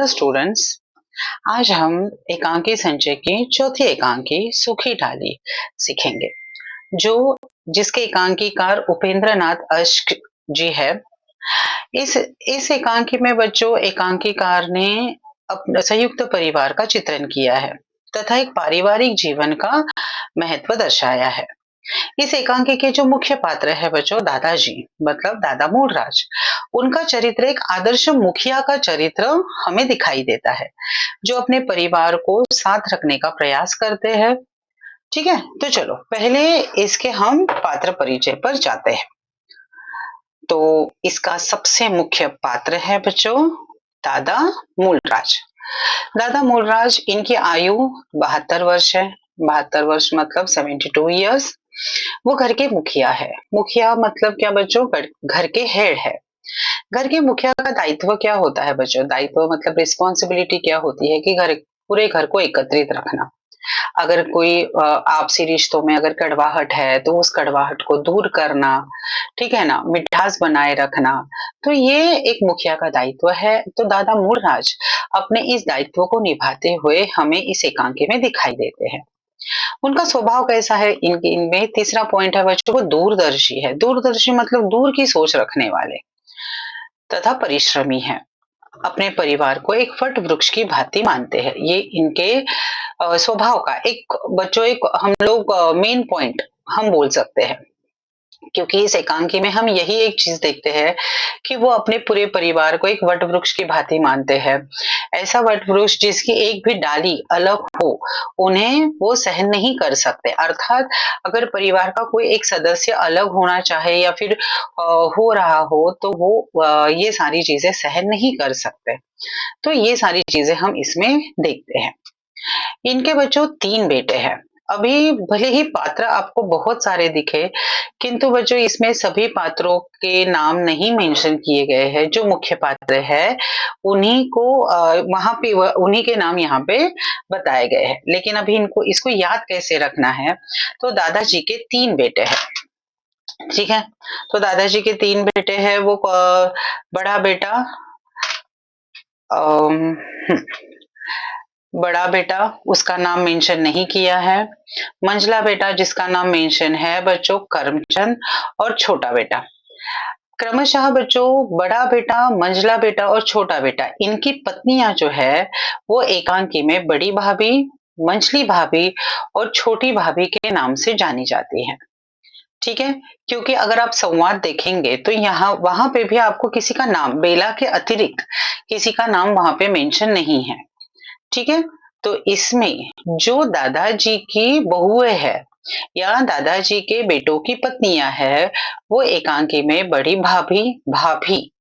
Hello students. आज हम एकांकी संचय की चौथी एकांकी सूखी डाली सीखेंगे, जो जिसके एकांकीकार उपेंद्र नाथ अश्क जी है। इस एकांकी में बच्चों एकांकीकार ने अपना संयुक्त परिवार का चित्रण किया है तथा एक पारिवारिक जीवन का महत्व दर्शाया है। इस एकांकी के जो मुख्य पात्र है बच्चों दादाजी, मतलब दादा मूलराज। उनका चरित्र एक आदर्श मुखिया का चरित्र हमें दिखाई देता है, जो अपने परिवार को साथ रखने का प्रयास करते हैं। ठीक है, तो चलो पहले इसके हम पात्र परिचय पर जाते हैं। तो इसका सबसे मुख्य पात्र है बच्चों दादा मूलराज। दादा मूलराज, इनकी आयु 72 वर्ष है। 72 वर्ष मतलब 72 ईयर्स। वो घर के मुखिया है। मुखिया मतलब क्या बच्चों? घर के हेड है। घर के मुखिया का दायित्व क्या होता है बच्चों? दायित्व मतलब रिस्पॉन्सिबिलिटी क्या होती है कि पूरे घर को एकत्रित रखना। अगर कोई आपसी रिश्तों में अगर कड़वाहट है तो उस कड़वाहट को दूर करना, ठीक है ना, मिठास बनाए रखना। तो ये एक मुखिया का दायित्व है। तो दादा मूलराज अपने इस दायित्व को निभाते हुए हमें इस एकांकी में दिखाई देते हैं। उनका स्वभाव कैसा है? इनमें तीसरा पॉइंट है बच्चों, वो दूरदर्शी है। दूरदर्शी मतलब दूर की सोच रखने वाले तथा परिश्रमी है। अपने परिवार को एक वट वृक्ष की भांति मानते हैं। ये इनके स्वभाव का एक बच्चों एक हम लोग मेन पॉइंट हम बोल सकते हैं, क्योंकि इस एकांकी में हम यही एक चीज देखते हैं कि वो अपने पूरे परिवार को एक वट वृक्ष की भांति मानते हैं। ऐसा वट वृक्ष जिसकी एक भी डाली अलग हो, उन्हें वो सहन नहीं कर सकते। अर्थात अगर परिवार का कोई एक सदस्य अलग होना चाहे या फिर हो रहा हो तो वो ये सारी चीजें सहन नहीं कर सकते। तो ये सारी चीजें हम इसमें देखते हैं। इनके बच्चों 3 बेटे हैं। अभी भले ही पात्र आपको बहुत सारे दिखे, किंतु बच्चों इसमें सभी पात्रों के नाम नहीं मेंशन किए गए हैं। जो मुख्य पात्र है उन्हीं को वहां पे उन्हीं के नाम यहाँ पे बताए गए हैं। लेकिन अभी इनको इसको याद कैसे रखना है? तो दादाजी के 3 बेटे हैं। ठीक है, तो दादाजी के 3 बेटे हैं। वो बड़ा बेटा अम, बड़ा बेटा उसका नाम मेंशन नहीं किया है। मंझला बेटा जिसका नाम मेंशन है बच्चों करमचंद, और छोटा बेटा। क्रमशः बच्चों बड़ा बेटा, मंझला बेटा और छोटा बेटा, इनकी पत्नियां जो है वो एकांकी में बड़ी भाभी, मंझली भाभी और छोटी भाभी के नाम से जानी जाती हैं। ठीक है, क्योंकि अगर आप संवाद देखेंगे तो यहाँ वहां पे भी आपको किसी का नाम बेला के अतिरिक्त किसी का नाम वहां पे मेंशन नहीं है। ठीक है, तो इसमें जो दादाजी की बहुएं है या दादाजी के बेटों की पत्नियां है, वो एकांकी में बड़ी भाभी, भाभी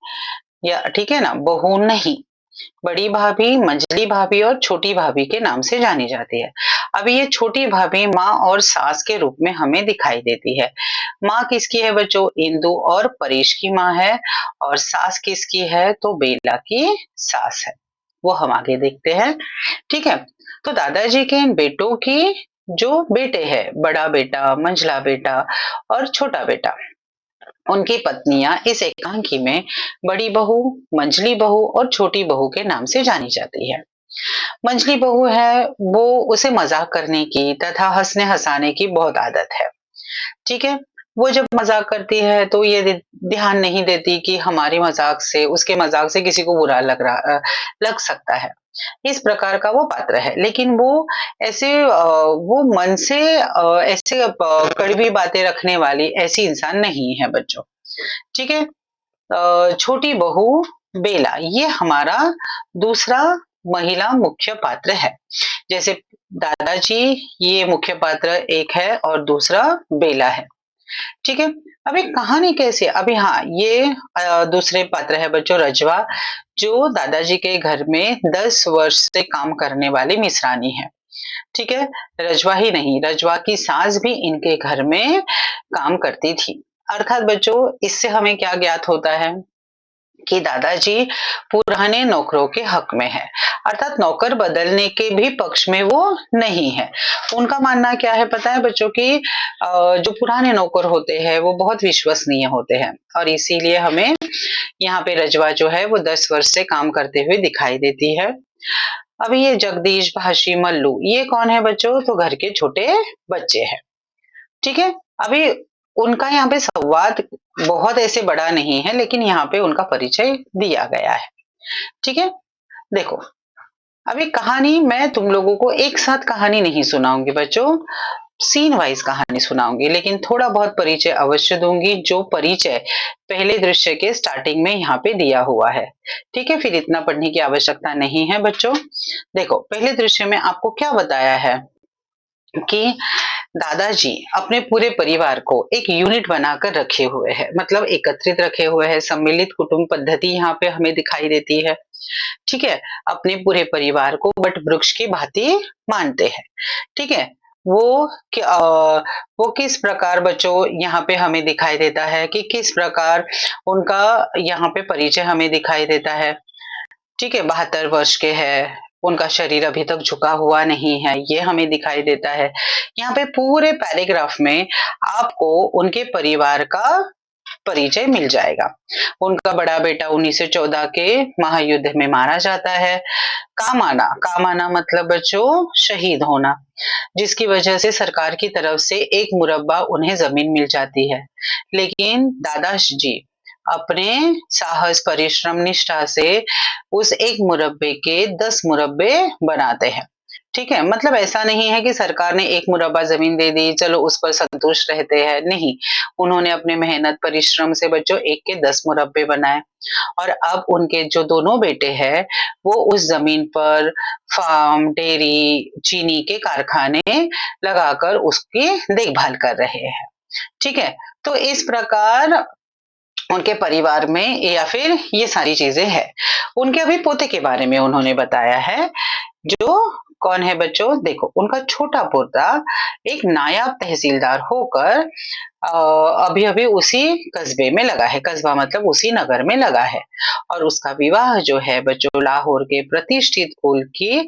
या ठीक है ना, बहू नहीं, बड़ी भाभी, मंझली भाभी और छोटी भाभी के नाम से जानी जाती है। अभी ये छोटी भाभी माँ और सास के रूप में हमें दिखाई देती है। माँ किसकी है बच्चों? इंदु और परेश की माँ है। और सास किसकी है? तो बेला की सास है। वो हम आगे देखते हैं। ठीक है, तो दादाजी के इन बेटों की जो बेटे हैं, बड़ा बेटा, मंझला बेटा और छोटा बेटा, उनकी पत्नियां इस एकांकी में बड़ी बहू, मंझली बहू और छोटी बहू के नाम से जानी जाती है। मंझली बहू है वो उसे मजाक करने की तथा हंसने हंसाने की बहुत आदत है। ठीक है, वो जब मजाक करती है तो ये ध्यान नहीं देती कि हमारी मजाक से, उसके मजाक से किसी को बुरा लग सकता है। इस प्रकार का वो पात्र है। लेकिन वो ऐसे वो मन से ऐसे कड़वी बातें रखने वाली ऐसी इंसान नहीं है बच्चों। ठीक है, छोटी बहू बेला ये हमारा दूसरा महिला मुख्य पात्र है। जैसे दादाजी ये मुख्य पात्र एक है और दूसरा बेला है। ठीक है, अभी कहानी कैसे? अभी हाँ, ये दूसरे पात्र है बच्चों रजवा, जो दादाजी के घर में 10 वर्ष से काम करने वाली मिसरानी है। ठीक है, रजवा ही नहीं, रजवा की सास भी इनके घर में काम करती थी। अर्थात बच्चों इससे हमें क्या ज्ञात होता है कि दादाजी पुराने नौकरों के हक में है, अर्थात नौकर बदलने के भी पक्ष में वो नहीं है। उनका मानना क्या है पता है बच्चों की, जो पुराने नौकर होते हैं वो बहुत विश्वसनीय होते हैं और इसीलिए हमें यहाँ पे रजवा जो है वो 10 वर्ष से काम करते हुए दिखाई देती है। अभी ये जगदीश, भाशी, मल्लू ये कौन है बच्चों? तो घर के छोटे बच्चे हैं। ठीक है, अभी उनका यहाँ पे संवाद बहुत ऐसे बड़ा नहीं है, लेकिन यहाँ पे उनका परिचय दिया गया है। ठीक है, देखो अभी कहानी मैं तुम लोगों को एक साथ कहानी नहीं सुनाऊंगी बच्चों, सीन वाइज कहानी सुनाऊंगी, लेकिन थोड़ा बहुत परिचय अवश्य दूंगी, जो परिचय पहले दृश्य के स्टार्टिंग में यहाँ पे दिया हुआ है। ठीक है, फिर इतना पढ़ने की आवश्यकता नहीं है बच्चों। देखो पहले दृश्य में आपको क्या बताया है कि दादाजी अपने पूरे परिवार को एक यूनिट बनाकर रखे हुए हैं, मतलब एकत्रित रखे हुए हैं। सम्मिलित कुटुंब पद्धति यहाँ पे हमें दिखाई देती है। ठीक है, अपने पूरे परिवार को वट वृक्ष की भांति मानते हैं। ठीक है, वो किस प्रकार बच्चों यहाँ पे हमें दिखाई देता है कि किस प्रकार उनका यहाँ पे परिचय हमें दिखाई देता है। ठीक है, 72 वर्ष के हैं, उनका शरीर अभी तक झुका हुआ नहीं है, ये हमें दिखाई देता है। यहाँ पे पूरे पैराग्राफ में आपको उनके परिवार का परिचय मिल जाएगा। उनका बड़ा बेटा 1914 के महायुद्ध में मारा जाता है। काम आना मतलब बच्चों शहीद होना, जिसकी वजह से सरकार की तरफ से एक मुरब्बा उन्हें जमीन मिल जाती है। लेकिन दादाजी अपने साहस, परिश्रम, निष्ठा से उस एक मुरब्बे के 10 मुरब्बे बनाते हैं। ठीक है, मतलब ऐसा नहीं है कि सरकार ने एक मुरब्बा जमीन दे दी, चलो उस पर संतुष्ट रहते हैं, नहीं। उन्होंने अपने मेहनत परिश्रम से बच्चों एक के 10 मुरब्बे बनाए और अब उनके जो दोनों बेटे हैं वो उस जमीन पर फार्म, डेयरी, चीनी के कारखाने लगाकर उसकी देखभाल कर रहे हैं। ठीक है, तो इस प्रकार उनके परिवार में या फिर ये सारी चीजें हैं। उनके अभी पोते के बारे में उन्होंने बताया है, जो कौन है बच्चों? देखो उनका छोटा पोता एक नायाब तहसीलदार होकर अभी अभी उसी कस्बे में लगा है, कस्बा मतलब उसी नगर में लगा है, और उसका विवाह जो है बच्चों लाहौर के प्रतिष्ठित कुल की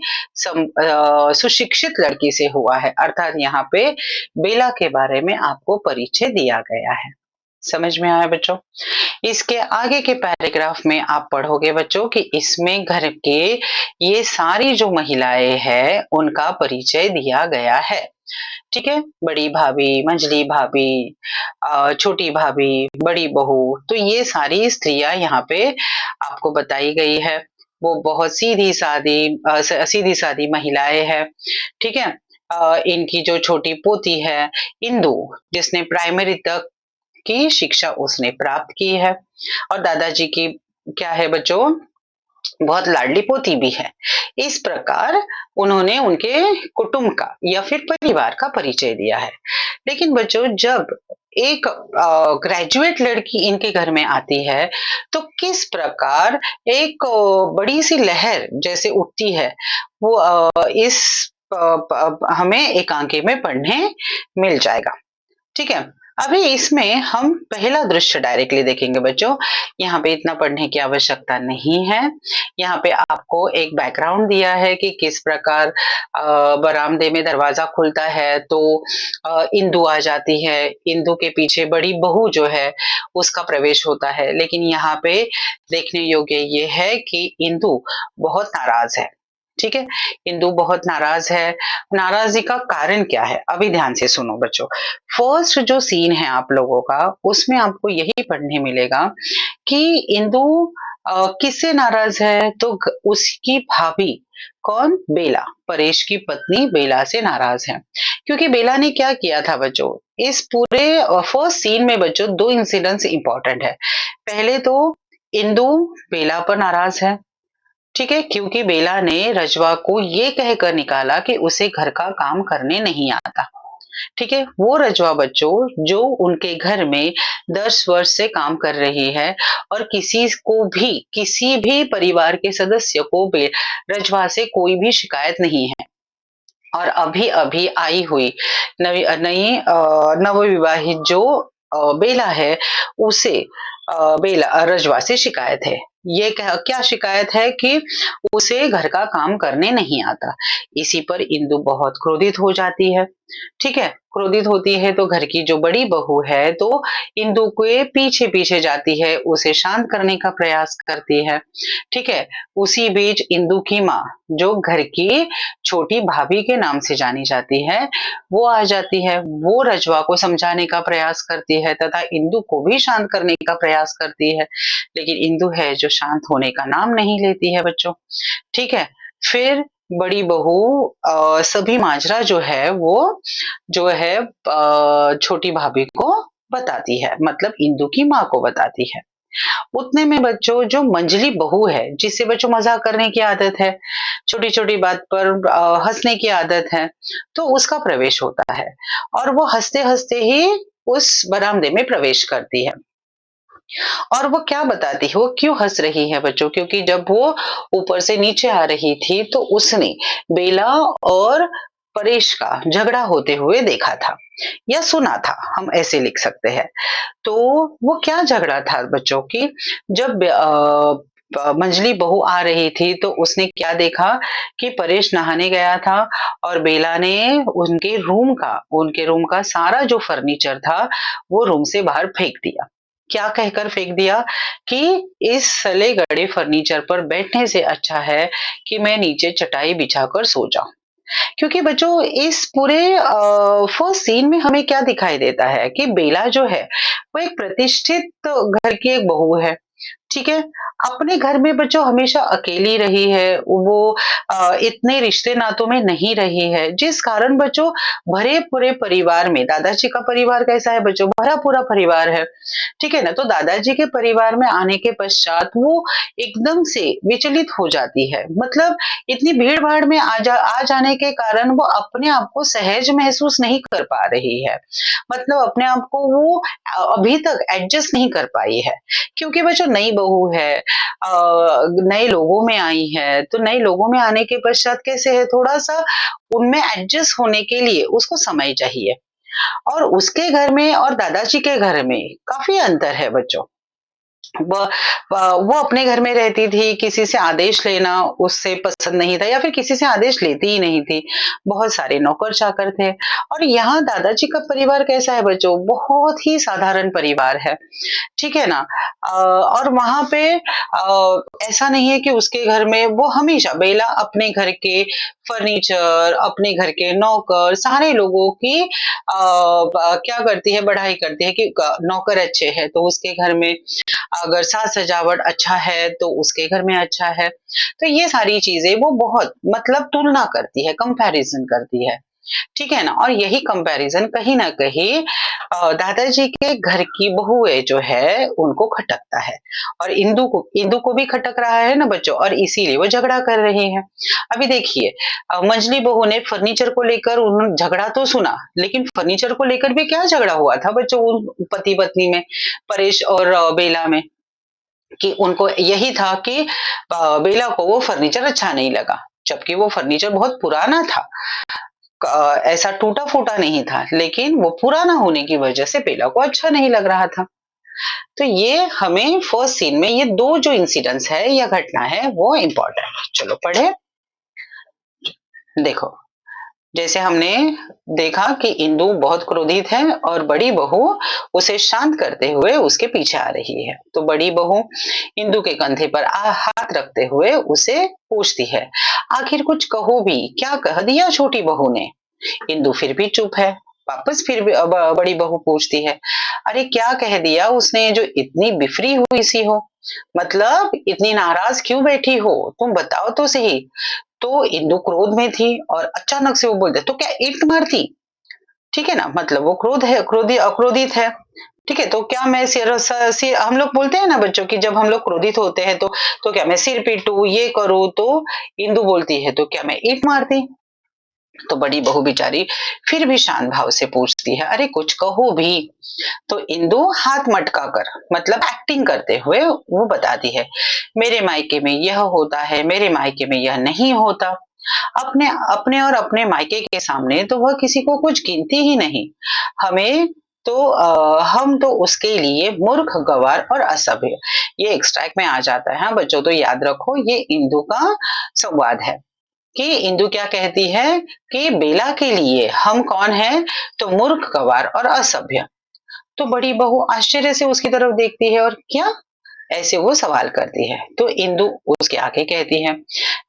सुशिक्षित लड़की से हुआ है। अर्थात यहाँ पे बेला के बारे में आपको परिचय दिया गया है। समझ में आया बच्चों? इसके आगे के पैराग्राफ में आप पढ़ोगे बच्चों कि इसमें घर के ये सारी जो महिलाएं हैं उनका परिचय दिया गया है। ठीक है, बड़ी भाभी, मंझली भाभी, छोटी भाभी, बड़ी बहू, तो ये सारी स्त्रियां यहाँ पे आपको बताई गई है। वो बहुत सीधी सादी महिलाएं हैं। ठीक है, इनकी जो छोटी पोती है इंदु, जिसने प्राइमरी तक की शिक्षा उसने प्राप्त की है, और दादाजी की क्या है बच्चों? बहुत लाडली पोती भी है। इस प्रकार उन्होंने उनके कुटुंब का या फिर परिवार का परिचय दिया है। लेकिन बच्चों जब एक ग्रेजुएट लड़की इनके घर में आती है तो किस प्रकार एक बड़ी सी लहर जैसे उठती है, वो इस हमें एकांकी में पढ़ने मिल जाएगा। ठीक है, अभी इसमें हम पहला दृश्य डायरेक्टली देखेंगे बच्चों। यहाँ पे इतना पढ़ने की आवश्यकता नहीं है। यहाँ पे आपको एक बैकग्राउंड दिया है कि किस प्रकार बरामदे में दरवाजा खुलता है तो इंदु आ जाती है, इंदु के पीछे बड़ी बहू जो है उसका प्रवेश होता है। लेकिन यहाँ पे देखने योग्य ये है कि इंदु बहुत नाराज है। ठीक है, इंदु बहुत नाराज है। नाराजगी का कारण क्या है? अभी ध्यान से सुनो बच्चों। फर्स्ट जो सीन है आप लोगों का, उसमें आपको यही पढ़ने मिलेगा कि इंदु किससे नाराज है? तो उसकी भाभी कौन? बेला, परेश की पत्नी बेला से नाराज है। क्योंकि बेला ने क्या किया था बच्चों? इस पूरे फर्स्ट सीन में बच्चों 2 इंसिडेंट्स इंपॉर्टेंट है। पहले तो इंदु बेला पर नाराज है। ठीक है, क्योंकि बेला ने रजवा को ये कहकर निकाला कि उसे घर का काम करने नहीं आता। ठीक है, वो रजवा बच्चों जो उनके घर में 10 वर्ष से काम कर रही है और किसी भी परिवार के सदस्य को रजवा से कोई भी शिकायत नहीं है, और अभी अभी आई हुई नई नवविवाहित जो बेला है उसे बेला रजवा से शिकायत है। ये क्या शिकायत है कि उसे घर का काम करने नहीं आता। इसी पर इंदु बहुत क्रोधित हो जाती है। ठीक है, क्रोधित होती है तो घर की जो बड़ी बहू है तो इंदु के पीछे पीछे जाती है, उसे शांत करने का प्रयास करती है। ठीक है, उसी बीच इंदु की माँ, जो घर की छोटी भाभी के नाम से जानी जाती है, वो आ जाती है। वो रजवा को समझाने का प्रयास करती है तथा इंदु को भी शांत करने का प्रयास करती है, लेकिन इंदु है जो शांत होने का नाम नहीं लेती है बच्चों। ठीक है, फिर बड़ी बहू सभी माजरा जो है वो जो है छोटी भाभी को बताती है, मतलब इंदु की माँ को बताती है। उतने में बच्चों जो मंझली बहू है, जिससे बच्चों मजाक करने की आदत है, छोटी-छोटी बात पर हँसने की आदत है, तो उसका प्रवेश होता है और वो हँसते-हँसते ही उस बरामदे में प्रवेश करती है। और वो क्या बताती है, वो क्यों हँस रही है बच्चों? क्योंकि जब वो ऊपर से नीचे आ रही थी तो उसने बेला और परेश का झगड़ा होते हुए देखा था या सुना था, हम ऐसे लिख सकते हैं। तो वो क्या झगड़ा था बच्चों की, जब मंजली बहू आ रही थी तो उसने क्या देखा कि परेश नहाने गया था और बेला ने उनके रूम का सारा जो फर्नीचर था वो रूम से बाहर फेंक दिया। क्या कहकर फेंक दिया कि इस सले गड़े फर्नीचर पर बैठने से अच्छा है कि मैं नीचे चटाई बिछाकर सो जाऊं। क्योंकि बच्चों इस पूरे फर्स्ट सीन में हमें क्या दिखाई देता है कि बेला जो है वो एक प्रतिष्ठित घर की एक बहू है। ठीक है, अपने घर में बच्चों हमेशा अकेली रही है, वो इतने रिश्ते नातों में नहीं रही है, जिस कारण बच्चों भरे पूरे परिवार में, दादाजी का परिवार कैसा है बच्चों, भरा पूरा परिवार है। ठीक है ना, तो दादाजी के परिवार में आने के पश्चात वो एकदम से विचलित हो जाती है, मतलब इतनी भीड़ भाड़ में आ जाने के कारण वो अपने आप को सहज महसूस नहीं कर पा रही है, मतलब अपने आप को वो अभी तक एडजस्ट नहीं कर पाई है, क्योंकि वो जो नई बहू है, नए लोगों में आई है, तो नए लोगों में आने के पश्चात कैसे है, थोड़ा सा उनमें एडजस्ट होने के लिए उसको समय चाहिए और उसके घर में और दादाजी के घर में काफी अंतर है बच्चों। व वो अपने घर में रहती थी, किसी से आदेश लेना उससे पसंद नहीं था या फिर किसी से आदेश लेती ही नहीं थी। बहुत सारे नौकर-चाकर थे और यहाँ दादाजी का परिवार कैसा है बच्चों, बहुत ही साधारण परिवार है। ठीक है ना? और वहाँ पे ऐसा नहीं है कि उसके घर में वो हमेशा बेला अपने घर के फर्नीचर, अपने घर के नौकर, सारे लोगों की क्या करती है, बढ़ाई करती है कि नौकर अच्छे हैं तो उसके घर में, अगर साज सजावट अच्छा है तो उसके घर में अच्छा है। तो ये सारी चीजें वो बहुत मतलब तुलना करती है, कंपैरिजन करती है। ठीक है ना? और यही कंपैरिजन कहीं न कहीं दादाजी के घर की बहुएँ जो है उनको खटकता है और इंदु को भी खटक रहा है ना बच्चों, और इसीलिए वो झगड़ा कर रही हैं। अभी देखिए, मंजली बहू ने फर्नीचर को लेकर उन्होंने झगड़ा तो सुना, लेकिन फर्नीचर को लेकर भी क्या झगड़ा हुआ था बच्चों उन पति-पत्नी में, परेश और बेला में, कि उनको यही था कि बेला को वो फर्नीचर अच्छा नहीं लगा, जबकि वो फर्नीचर बहुत पुराना था। ऐसा टूटा-फूटा नहीं था, लेकिन वो पुराना होने की वजह से बेला को अच्छा नहीं लग रहा था। तो ये हमें फर्स्ट सीन में ये 2 जो इंसिडेंट्स है या घटना है वो इम्पोर्टेंट है। चलो पढ़े। देखो, जैसे हमने देखा कि इंदु बहुत क्रोधित है और बड़ी बहू उसे शांत करते हुए उसके पीछे आ रही है। तो बड़ी बहू इंदु के कंधे पर हाथ रखते हुए उसे पूछती है, आखिर कुछ कहो भी, क्या कह दिया छोटी बहू ने? इंदु फिर भी चुप है। वापस फिर भी बड़ी बहू पूछती है, अरे क्या कह दिया उसने जो इतनी बिफरी हुई सी हो, मतलब इतनी नाराज क्यों बैठी हो, तुम बताओ तो सही। तो इंदु क्रोध में थी और अचानक से वो बोलते, तो क्या ईंट मारती? ठीक है ना, मतलब वो क्रोधित है। ठीक है, तो क्या मैं सिर हम लोग बोलते हैं ना बच्चों की, जब हम लोग क्रोधित होते हैं तो क्या मैं सिर पीटूं, ये करूं, तो इंदु बोलती है तो क्या मैं ईंट मारती? तो बड़ी बहू बेचारी फिर भी शांत भाव से पूछती है, अरे कुछ कहो भी। तो इंदु हाथ मटका कर, मतलब एक्टिंग करते हुए वो बताती है, मेरे मायके में यह होता है, मेरे मायके में यह नहीं होता। अपने अपने और अपने मायके के सामने तो वह किसी को कुछ गिनती ही नहीं। हमें तो हम तो उसके लिए मूर्ख, गँवार और असभ्य, ये एक्सट्रैक्ट में आ जाता है। हाँ बच्चों, तो याद रखो ये इंदु का संवाद है कि इंदु क्या कहती है कि बेला के लिए हम कौन हैं? तो मूर्ख, गँवार और असभ्य। तो बड़ी बहू आश्चर्य से उसकी तरफ देखती है और क्या? ऐसे वो सवाल करती है। तो इंदु उसके आगे कहती है,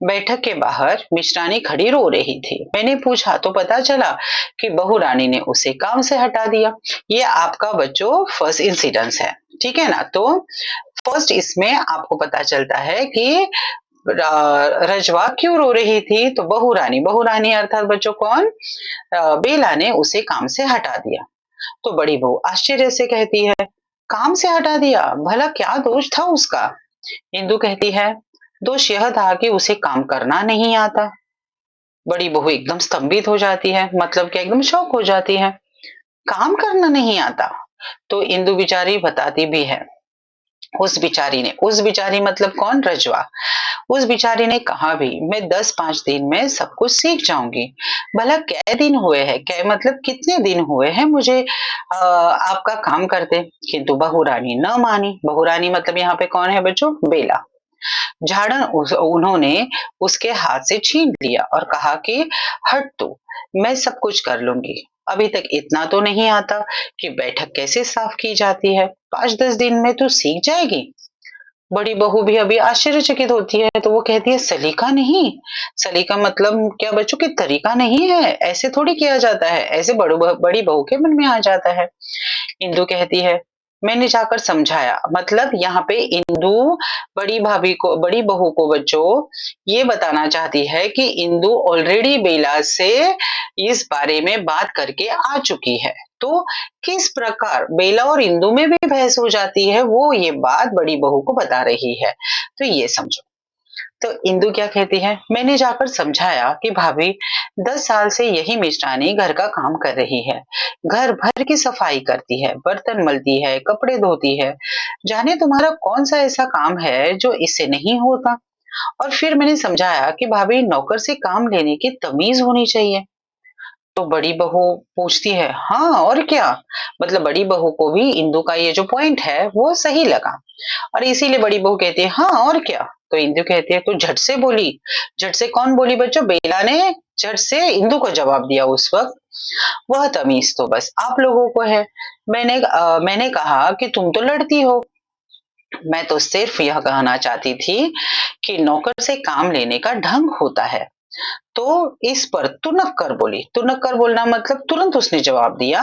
बैठक के बाहर मिष्ठानी खड़ी रो रही थी। मैंने पूछा तो पता चला कि बहू रानी ने उसे काम से हटा दिया। ये आपका बच्चों फर्स्ट इंसिडेंस है, ठीक है ना? तो फर्स्ट इसमें आपको पता चलता है कि रजवा क्यों रो रही थी? तो बहू रानी अर्थात बच्चों कौन? बेला ने उसे काम से हटा दिया। तो बड़ी बहू आश्चर्य से कहती है, काम से हटा दिया? भला क्या दोष था उसका? इंदु कहती है, दोष यह था कि उसे काम करना नहीं आता। बड़ी बहू एकदम स्तंभित हो जाती है, मतलब कि एकदम शॉक हो जाती है। काम करना नहीं आता? तो इंदु बेचारी बताती भी है। उस बिचारी मतलब कौन? रजवा। उस बिचारी ने कहा भी, मैं 10-5 दिन में सब कुछ सीख जाऊंगी। भला कै दिन हुए हैं? कै मतलब कितने दिन हुए हैं मुझे आपका काम करते? किंतु बहू रानी न मानी। बहू रानी मतलब यहाँ पे कौन है बच्चों? बेला। झाड़न उन्होंने उसके हाथ से छीन लिया और कहा कि हट तू, मैं सब कुछ कर लूंगी। अभी तक इतना तो नहीं आता कि बैठक कैसे साफ की जाती है। 5-10 दिन में तू सीख जाएगी। बड़ी बहू भी अभी आश्चर्यचकित होती है, तो वो कहती है, सलीका नहीं? सलीका मतलब क्या बच्चों? की तरीका नहीं है, ऐसे थोड़ी किया जाता है। ऐसे बड़ी बहू के मन में आ जाता है। इंदु कहती है, मैंने जाकर समझाया। मतलब यहाँ पे इंदु बड़ी बहू को बच्चों ये बताना चाहती है कि इंदु ऑलरेडी बेला से इस बारे में बात करके आ चुकी है। तो किस प्रकार बेला और इंदु में भी बहस हो जाती है, वो ये बात बड़ी बहू को बता रही है। तो ये समझो। तो इंदु क्या कहती है, मैंने जाकर समझाया कि भाभी 10 साल से यही मिष्ठानी घर का काम कर रही है। घर भर की सफाई करती है, बर्तन मलती है, कपड़े धोती है। जाने तुम्हारा कौन सा ऐसा काम है जो इससे नहीं होता? और फिर मैंने समझाया कि भाभी नौकर से काम लेने की तमीज होनी चाहिए। तो बड़ी बहू पूछती है, हाँ और क्या? मतलब बड़ी बहू को भी इंदु का ये जो पॉइंट है वो सही लगा और इसीलिए बड़ी बहू कहती है, हाँ और क्या? तो इंदु कहती है, तो झट से बोली। झट से कौन बोली बच्चों? बेला ने झट से इंदु को जवाब दिया उस वक्त। वह तमीज तो बस आप लोगों को है। मैंने कहा कि तुम तो लड़ती हो। मैं तो सिर्फ यह कहना चाहती थी कि नौकर से काम लेने का ढंग होता है। तो इस पर तुनक कर बोली। तुनक कर बोलना मतलब तुरंत उसने जवाब दिया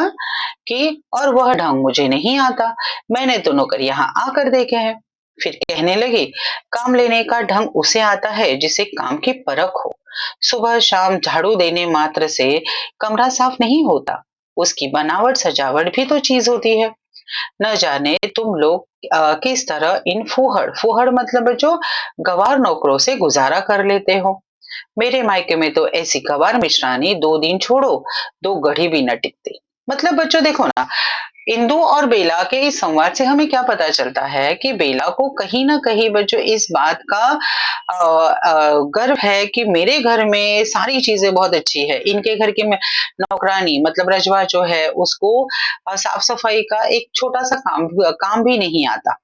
कि और वह ढंग मुझे नहीं आता। मैंने तो नौकर यहाँ आकर देखे हैं। फिर कहने लगी, काम लेने का ढंग उसे आता है जिसे काम की परख हो। सुबह शाम झाड़ू देने मात्र से कमरा साफ नहीं होता। उसकी बनावट सजावट भी तो चीज होती है। न जाने तुम लोग किस तरह इन फूहड़ फूहड़ मतलब जो गवार नौकरों से गुजारा कर लेते हो। मेरे मायके में तो ऐसी गवार मिश्रानी 2 दिन छोड़ो, 2 घड़ी भी न टिकती। मतलब बच्चों देखो ना, इंदु और बेला के इस संवाद से हमें क्या पता चलता है कि बेला को कहीं ना कहीं बच्चों इस बात का गर्व है कि मेरे घर में सारी चीजें बहुत अच्छी है। इनके घर की नौकरानी मतलब रजवा जो है उसको साफ सफाई का एक छोटा सा काम भी नहीं आता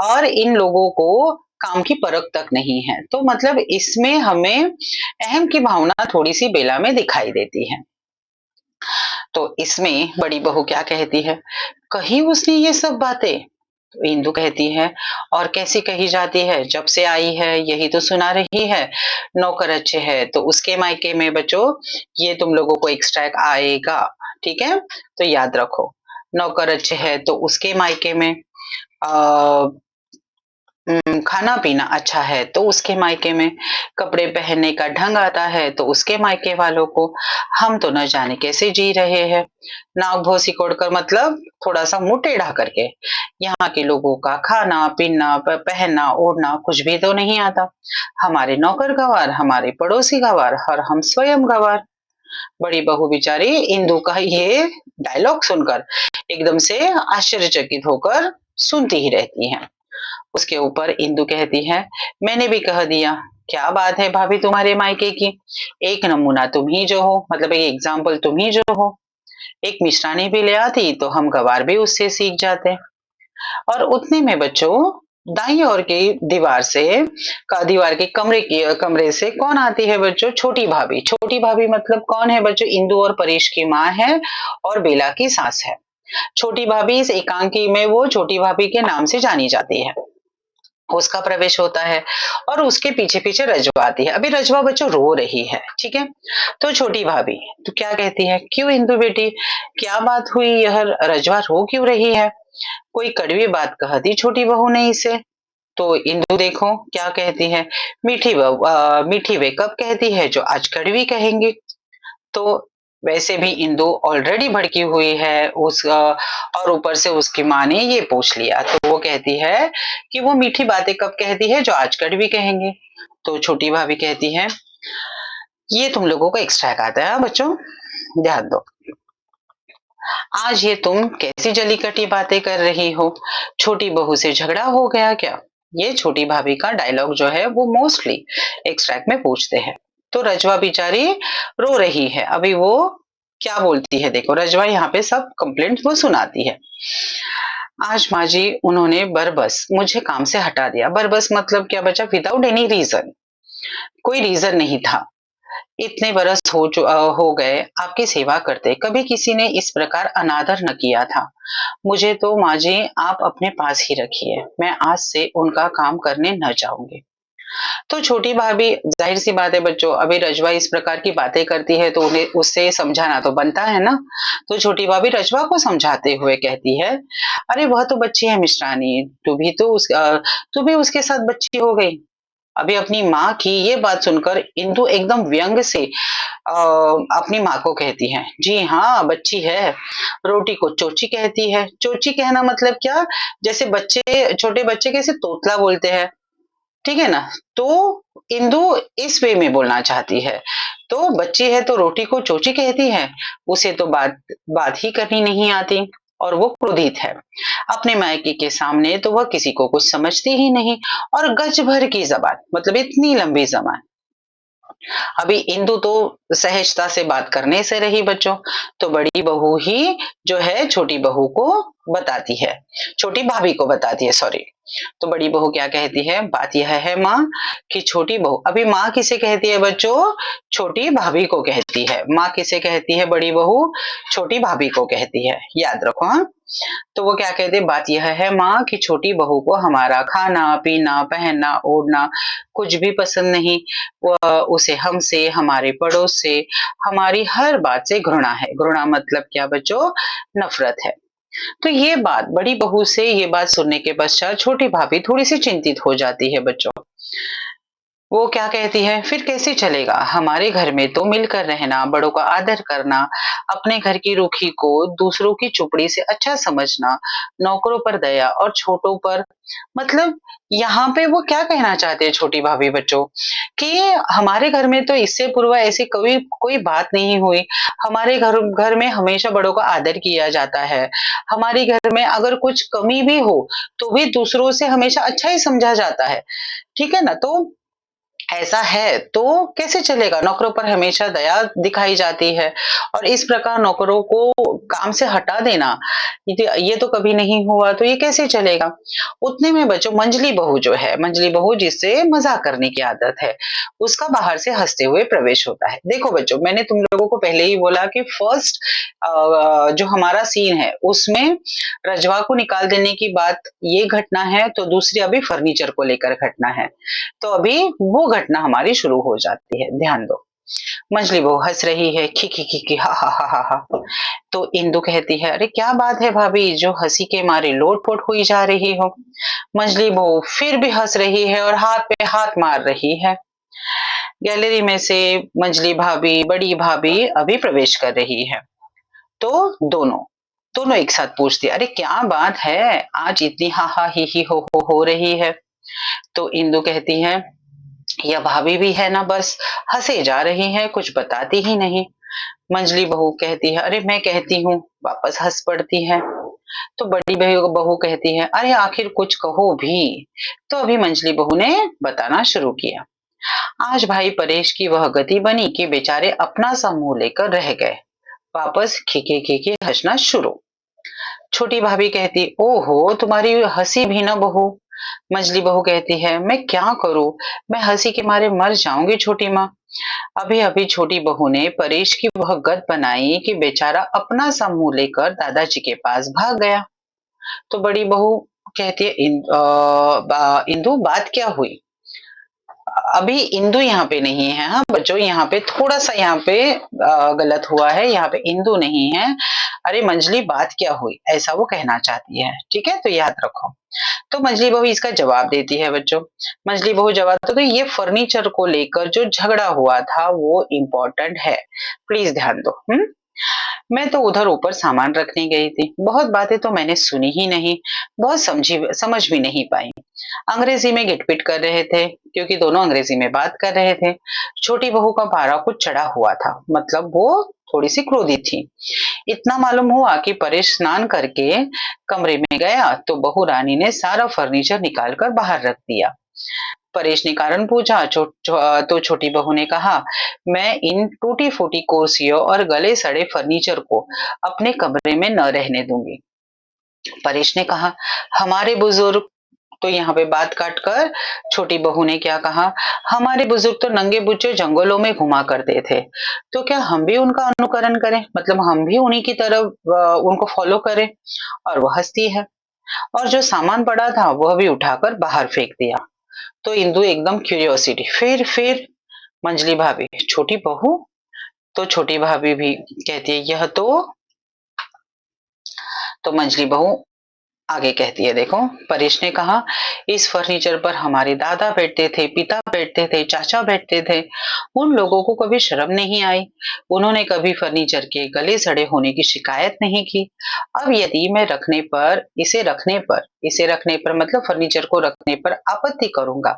और इन लोगों को काम की परख तक नहीं है। तो मतलब इसमें हमें अहम की भावना थोड़ी सी बेला में दिखाई देती है। तो इसमें बड़ी बहू क्या कहती है, कही उसने ये सब बातें? तो इंदु कहती है, और कैसी कही जाती है? जब से आई है यही तो सुना रही है। नौकर अच्छे है तो उसके मायके में बच्चों ये तुम लोगों को एक्स्ट्रा आएगा, ठीक है? तो याद रखो, नौकर अच्छे है तो उसके मायके में, आ, खाना पीना अच्छा है तो उसके मायके में, कपड़े पहनने का ढंग आता है तो उसके मायके वालों को। हम तो न जाने कैसे जी रहे हैं, नाक भौं सिकोड़कर मतलब थोड़ा सा मुंह टेढ़ा करके। यहाँ के लोगों का खाना पीना पहनना ओढ़ना कुछ भी तो नहीं आता। हमारे नौकर गवार, हमारे पड़ोसी गवार और हम स्वयं गवार। बड़ी बहू बेचारी इंदु का ये डायलॉग सुनकर एकदम से आश्चर्यचकित होकर सुनती ही रहती है। उसके ऊपर इंदु कहती है, मैंने भी कह दिया। क्या बात है भाभी तुम्हारे मायके की, एक नमूना तुम ही जो हो, मतलब एक एग्जाम्पल तुम ही जो हो। एक मिष्ठानी भी ले आती तो हम गँवार भी उससे सीख जाते। और उतने में बच्चों दाईं ओर की दीवार के कमरे से कौन आती है बच्चों? छोटी भाभी। छोटी भाभी मतलब कौन है बच्चों? इंदु और परेश की माँ है और बेला की सास है। छोटी भाभी इस एकांकी में वो छोटी भाभी के नाम से जानी जाती है। उसका प्रवेश होता है और उसके पीछे-पीछे रजवा आती है। अभी रजवा बच्चों रो रही है, ठीक है? तो छोटी भाभी तो क्या कहती है, "क्यों इंदु बेटी, क्या बात हुई? यह रजवा रो क्यों रही है?" कोई कड़वी बात कह दी छोटी बहू ने इसे। तो इंदु देखो क्या कहती है, मीठी वे कब कहती है जो आज कड़वी कहेंगी। तो वैसे भी इंदु ऑलरेडी भड़की हुई है और ऊपर से उसकी माँ ने ये पूछ लिया तो वो कहती है कि वो मीठी बातें कब कहती है जो आज कड़वी कहेंगे। तो छोटी भाभी कहती है, ये तुम लोगों को एक्स्ट्रा आता है हाँ बच्चों, ध्यान दो। आज ये तुम कैसी जली कटी बातें कर रही हो? छोटी बहू से झगड़ा हो गया क्या? ये छोटी भाभी का डायलॉग जो है वो मोस्टली एक्सट्रैक्ट में पूछते हैं। तो रजवा बेचारी रो रही है। अभी वो क्या बोलती है देखो, रजवा यहाँ पे सब कंप्लेंट वो सुनाती है। आज माँ जी उन्होंने बरबस मुझे काम से हटा दिया। बरबस मतलब क्या बच्चा? विदाउट एनी रीजन, कोई रीजन नहीं था। इतने बरस हो गए आपकी सेवा करते, कभी किसी ने इस प्रकार अनादर न किया था। मुझे तो माँ जी आप अपने पास ही रखिए, मैं आज से उनका काम करने न जाऊंगी। तो छोटी भाभी जाहिर सी बात है बच्चों, अभी रजवा इस प्रकार की बातें करती है तो उन्हें उससे समझाना तो बनता है ना। तो छोटी भाभी रजवा को समझाते हुए कहती है, अरे वह तो बच्ची है मिश्रानी, तू भी उसके साथ बच्ची हो गई। अभी अपनी माँ की ये बात सुनकर इंदु एकदम व्यंग से अपनी माँ को कहती है, जी हाँ बच्ची है, रोटी को चोची कहती है। चोची कहना मतलब क्या? जैसे छोटे बच्चे कैसे तोतला बोलते हैं, ठीक है ना? तो इंदु इस वे में बोलना चाहती है। तो बच्ची है तो रोटी को चोची कहती है, उसे तो बात बात ही करनी नहीं आती और वो क्रोधित है। अपने मायके के सामने तो वह किसी को कुछ समझती ही नहीं और गज भर की जबान मतलब इतनी लंबी जबान। अभी इंदु तो सहजता से बात करने से रही बच्चों, तो बड़ी बहू ही जो है छोटी बहू को बताती है, छोटी भाभी को बताती है सॉरी। तो बड़ी बहू क्या कहती है, बात यह है माँ कि छोटी बहू, अभी माँ किसे कहती है बच्चों? छोटी भाभी को कहती है। माँ किसे कहती है? बड़ी बहू छोटी भाभी को कहती है, याद रखो हाँ। तो वो क्या कहते हैं, बात यह है माँ कि छोटी बहू को हमारा खाना पीना पहनना ओढ़ना कुछ भी पसंद नहीं। उसे हमसे, हमारे पड़ोस से, हमारी हर बात से घृणा है। घृणा मतलब क्या बच्चों? नफरत है। तो ये बात बड़ी बहू से ये बात सुनने के पश्चात छोटी भाभी थोड़ी सी चिंतित हो जाती है बच्चों। वो क्या कहती है, फिर कैसे चलेगा? हमारे घर में तो मिलकर रहना, बड़ों का आदर करना, अपने घर की रूखी को दूसरों की चुपड़ी से अच्छा समझना, नौकरों पर दया और छोटों पर मतलब यहाँ पे वो क्या कहना चाहते हैं छोटी भाभी बच्चों कि हमारे घर में तो इससे पूर्व ऐसी कोई कोई बात नहीं हुई। हमारे घर घर में हमेशा बड़ों का आदर किया जाता है। हमारे घर में अगर कुछ कमी भी हो तो भी दूसरों से हमेशा अच्छा ही समझा जाता है। ठीक है ना? तो ऐसा है तो कैसे चलेगा? नौकरों पर हमेशा दया दिखाई जाती है और इस प्रकार नौकरों को काम से हटा देना ये तो कभी नहीं हुआ, तो ये कैसे चलेगा? उतने में बच्चों मंजली बहू जो है, मंजली बहू जिससे मजाक करने की आदत है, उसका बाहर से हंसते हुए प्रवेश होता है। देखो बच्चों, मैंने तुम लोगों को पहले ही बोला कि फर्स्ट जो हमारा सीन है उसमें रजवा को निकाल देने की बात ये घटना है, तो दूसरी अभी फर्नीचर को लेकर घटना है। तो अभी वो घटना हमारी शुरू हो जाती है, ध्यान दो। मंजली बहू हंस रही है, खी हा हा हा हा हा। तो इंदु कहती है, अरे क्या बात है भाभी जो हंसी के मारे लोटपोट हुई जा रही हो? मंजली बहू फिर भी हंस रही है और हाथ पे हाथ मार रही है। गैलरी में से मंजली भाभी, बड़ी भाभी अभी प्रवेश कर रही है। तो दोनों दोनों एक साथ पूछती है, अरे क्या बात है आज इतनी हा हा ही हो रही है? तो इंदु कहती है, या भाभी भी है ना बस हंसे जा रही है, कुछ बताती ही नहीं। मंजली बहू कहती है, अरे मैं कहती हूँ, वापस हंस पड़ती है। तो बड़ी बहू बहू कहती है, अरे आखिर कुछ कहो भी। तो अभी मंजली बहू ने बताना शुरू किया। आज भाई परेश की वह गति बनी कि बेचारे अपना सा मुंह लेकर रह गए। वापस खीखे खीखे हंसना शुरू। छोटी भाभी कहती, ओहो तुम्हारी हंसी भी ना बहू। मंझली बहू कहती है, मैं क्या करूं, मैं हंसी के मारे मर जाऊंगी छोटी माँ। अभी अभी छोटी बहू ने परेश की वह गत बनाई कि बेचारा अपना सा मुंह लेकर दादाजी के पास भाग गया। तो बड़ी बहू कहती है, इंदु बात क्या हुई? अभी इंदु यहाँ पे नहीं है। हाँ बच्चों, यहाँ पे थोड़ा सा यहाँ पे गलत हुआ है, यहाँ पे इंदु नहीं है। अरे मंजली बात क्या हुई, ऐसा वो कहना चाहती है। ठीक है, तो याद रखो। तो मंजली बहू इसका जवाब देती है बच्चों। मंजली बहू जवाब देती है, तो ये फर्नीचर को लेकर जो झगड़ा हुआ था वो इम्पोर्टेंट है, प्लीज ध्यान दो। मैं तो उधर ऊपर सामान रखने गई थी, बहुत बातें तो मैंने सुनी ही नहीं, बहुत समझ भी नहीं पाई। अंग्रेजी में गिटपिट कर रहे थे, क्योंकि दोनों अंग्रेजी में बात कर रहे थे। छोटी बहू का पारा कुछ चढ़ा हुआ था, मतलब वो थोड़ी सी क्रोधित थी। इतना मालूम हुआ कि परेश स्नान करके कमरे में गया तो बहू रानी ने सारा फर्नीचर निकाल कर बाहर रख दिया। परेश ने कारण पूछा, तो छोटी बहू ने कहा, मैं इन टूटी फूटी कुर्सियों और गले सड़े फर्नीचर को अपने कमरे में न रहने दूंगी। परेश ने कहा, हमारे बुजुर्ग, तो यहाँ पे बात काट कर छोटी बहू ने क्या कहा, हमारे बुजुर्ग तो नंगे बुच्चे जंगलों में घुमा करते थे, तो क्या हम भी उनका अनुकरण करें, मतलब हम भी उन्हीं की तरफ उनको फॉलो करें? और वह हंसती है, और जो सामान पड़ा था वह भी उठाकर बाहर फेंक दिया। तो इंदु एकदम क्यूरियोसिटी, फिर मंजली भाभी, छोटी बहू? तो छोटी भाभी भी कहती है, यह तो मंजली बहू आगे कहती है, देखो। परेश ने कहा, इस फर्नीचर पर हमारे दादा बैठते थे, पिता बैठते थे, चाचा बैठते थे, उन लोगों को कभी शर्म नहीं आई, उन्होंने कभी फर्नीचर के गले सड़े होने की शिकायत नहीं की। अब यदि मैं इसे रखने पर मतलब फर्नीचर को रखने पर आपत्ति करूंगा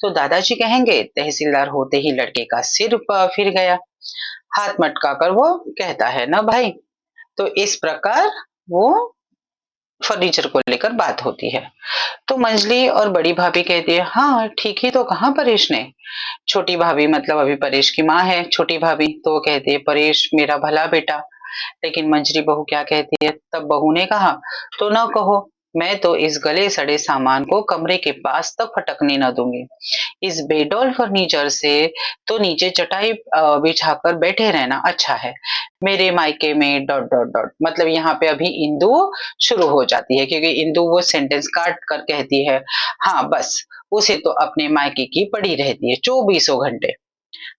तो दादाजी कहेंगे, तहसीलदार होते ही लड़के का सिर फिर गया। हाथ मटका कर वो कहता है ना भाई। तो इस प्रकार वो फर्नीचर को लेकर बात होती है। तो मंजली और बड़ी भाभी कहती है, हाँ ठीक ही तो कहा परेश ने। छोटी भाभी मतलब अभी परेश की माँ है छोटी भाभी, तो वो कहती है, परेश मेरा भला बेटा। लेकिन मंजरी बहू क्या कहती है, तब बहू ने कहा, तो न कहो, मैं तो इस गले सड़े सामान को कमरे के पास तक फटकने न दूंगी। इस बेडॉल फर्नीचर से तो नीचे चटाई बिछाकर बैठे रहना अच्छा है। मेरे मायके में डॉट डॉट डॉट, मतलब यहाँ पे अभी इंदु शुरू हो जाती है, क्योंकि इंदु वो सेंटेंस काट कर कहती है, हाँ बस उसे तो अपने मायके की पड़ी रहती है 24 घंटे।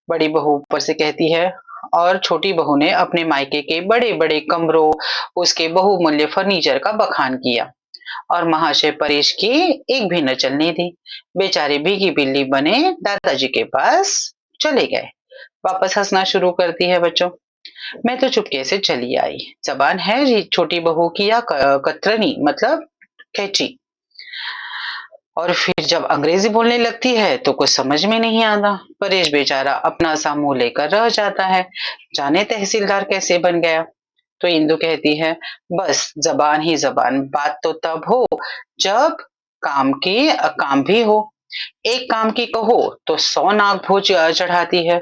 बड़ी बहू ऊपर से कहती है, और छोटी बहू ने अपने मायके के बड़े बड़े कमरों, उसके बहुमूल्य फर्नीचर का बखान किया, और महाशय परेश की एक भी न चलनी दी। बेचारे भीगी बिल्ली बने दादाजी के पास चले गए। वापस हंसना शुरू करती है बच्चों। मैं तो चुपके से चली आई, जबान है जी छोटी बहू की या कतरनी मतलब कैची। और फिर जब अंग्रेजी बोलने लगती है तो कुछ समझ में नहीं आता। परेश बेचारा अपना सा मुंह लेकर रह जाता है, जाने तहसीलदार कैसे बन गया। तो इंदु कहती है, बस जबान ही जबान, बात तो तब हो जब काम भी हो। एक काम की कहो तो 100 नाग भोज चढ़ाती है।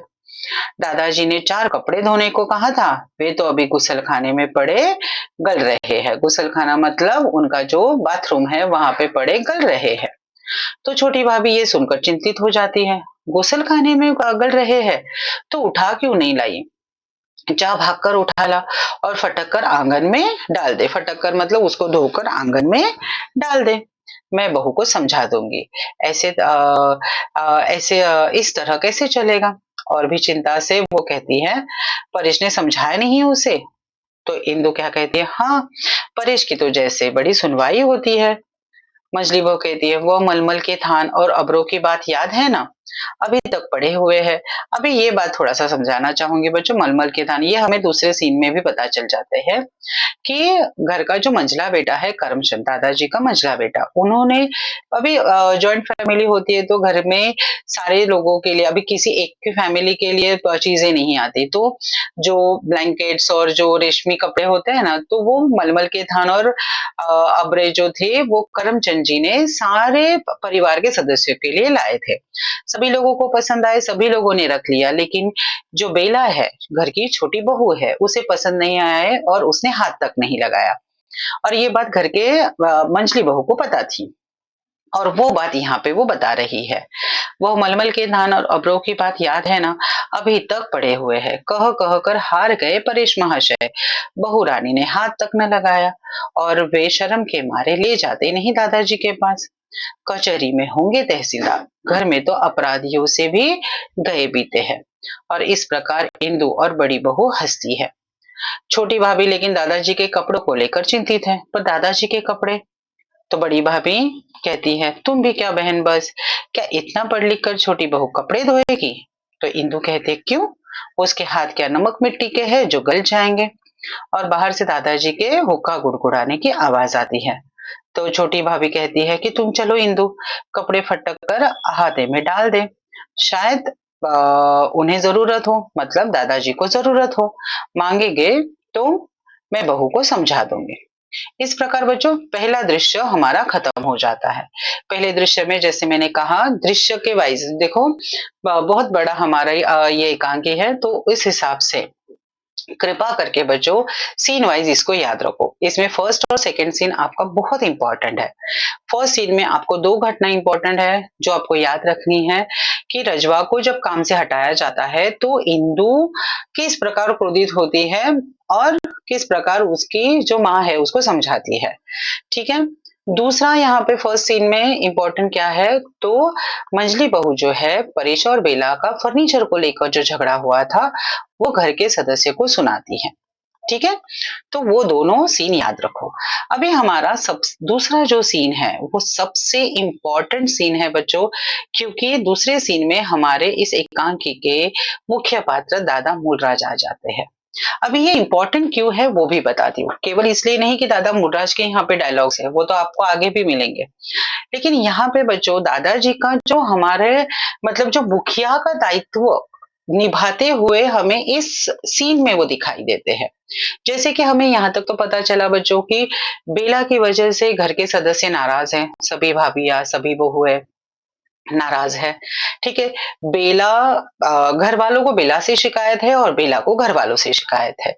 दादाजी ने 4 कपड़े धोने को कहा था, वे तो अभी गुसल खाने में पड़े गल रहे हैं। गुसल खाना मतलब उनका जो बाथरूम है वहां पे पड़े गल रहे हैं। तो छोटी भाभी ये सुनकर चिंतित हो जाती है, गुसल खाने में गल रहे हैं तो उठा क्यों नहीं लाई? जा भागकर उठा ला और फटक कर आंगन में डाल दे। फटक कर मतलब उसको धोकर आंगन में डाल दे, मैं बहू को समझा दूंगी। इस तरह कैसे चलेगा? और भी चिंता से वो कहती है, परेश ने समझाया नहीं उसे। तो इंदु क्या कहती है, हाँ परेश की तो जैसे बड़ी सुनवाई होती है। मछली बहू कहती है, वो मलमल के थान और अबरों की बात याद है ना, अभी तक पड़े हुए हैं। अभी ये बात थोड़ा सा समझाना चाहूंगी बच्चों। मलमल के थान ये हमें दूसरे सीन में भी पता चल जाते हैं कि घर का जो मंझला बेटा है करमचंद, दादाजी का मंझला बेटा, उन्होंने अभी जॉइंट फैमिली होती है तो घर में सारे लोगों के लिए, अभी किसी एक की फैमिली के लिए तो चीजें नहीं आती, तो जो ब्लैंकेट्स और जो रेशमी कपड़े होते हैं ना, तो वो मलमल के थान और अबरे जो थे वो करमचंद जी ने सारे परिवार के सदस्यों के लिए लाए थे। सभी लोगों को पसंद आए, सभी लोगों ने रख लिया, लेकिन जो बेला है, घर की छोटी बहू है, उसे पसंद नहीं आया है और उसने हाथ तक नहीं लगाया। और ये बात घर के मंझली बहू को पता थी। और वो बात यहाँ पे वो बता रही है। वो मलमल के धान और अबरों की बात याद है ना? अभी तक पड़े हुए हैं। कह कह कर हार गए परेश महाशय। बहू रानी ने हाथ तक न लगाया और वे शर्म के मारे ले जाते नहीं दादाजी के पास। कचहरी में होंगे तहसीलदार, घर में तो अपराधियों से भी गए बीते हैं। और इस प्रकार इंदु और बड़ी बहू हंसती है। छोटी भाभी लेकिन दादाजी के कपड़ों को लेकर चिंतित है। पर दादाजी के कपड़े? तो बड़ी भाभी कहती है, तुम भी क्या बहन, बस क्या इतना पढ़ लिख कर छोटी बहू कपड़े धोएगी? तो इंदु कहते, क्यों? उसके हाथ क्या नमक मिट्टी के हैं जो गल जाएंगे? और बाहर से दादाजी के हुक्का गुड़गुड़ाने की आवाज आती है। तो छोटी भाभी कहती है कि तुम चलो इंदु, कपड़े फटक कर हाथे में डाल दे। शायद उन्हें जरूरत हो, मतलब दादाजी को जरूरत हो, मांगेंगे तो मैं बहू को समझा दूंगी। इस प्रकार बच्चों पहला दृश्य हमारा खत्म हो जाता है। पहले दृश्य में जैसे मैंने कहा, दृश्य के वाइज देखो बहुत बड़ा हमारा ये एकांकी है, तो इस हिसाब से कृपा करके बच्चों सीन वाइज इसको याद रखो। इसमें फर्स्ट और सेकंड सीन आपका बहुत इंपॉर्टेंट है। फर्स्ट सीन में आपको दो घटना इंपॉर्टेंट है जो आपको याद रखनी है कि रजवा को जब काम से हटाया जाता है तो इंदु किस प्रकार क्रोधित होती है और किस प्रकार उसकी जो माँ है उसको समझाती है। ठीक है। दूसरा यहाँ पे फर्स्ट सीन में इम्पोर्टेंट क्या है, तो मंजली बहू जो है परेश और बेला का फर्नीचर को लेकर जो झगड़ा हुआ था वो घर के सदस्य को सुनाती है। ठीक है, तो वो दोनों सीन याद रखो। अभी हमारा सब दूसरा जो सीन है वो सबसे इम्पोर्टेंट सीन है बच्चों, क्योंकि दूसरे सीन में हमारे इस एकांकी के मुख्य पात्र दादा मूलराज आ जाते हैं। अभी ये इम्पोर्टेंट क्यों है वो भी बताती हूँ, केवल इसलिए नहीं कि दादा मूलराज के यहाँ पे डायलॉग्स है, वो तो आपको आगे भी मिलेंगे, लेकिन यहाँ पे बच्चों दादाजी का जो हमारे मतलब जो मुखिया का दायित्व निभाते हुए हमें इस सीन में वो दिखाई देते हैं। जैसे कि हमें यहाँ तक तो पता चला बच्चों की बेला की वजह से घर के सदस्य नाराज हैं, सभी भाभियां सभी बहुएं नाराज है। ठीक है, बेला घर वालों को बेला से शिकायत है और बेला को घर वालों से शिकायत है।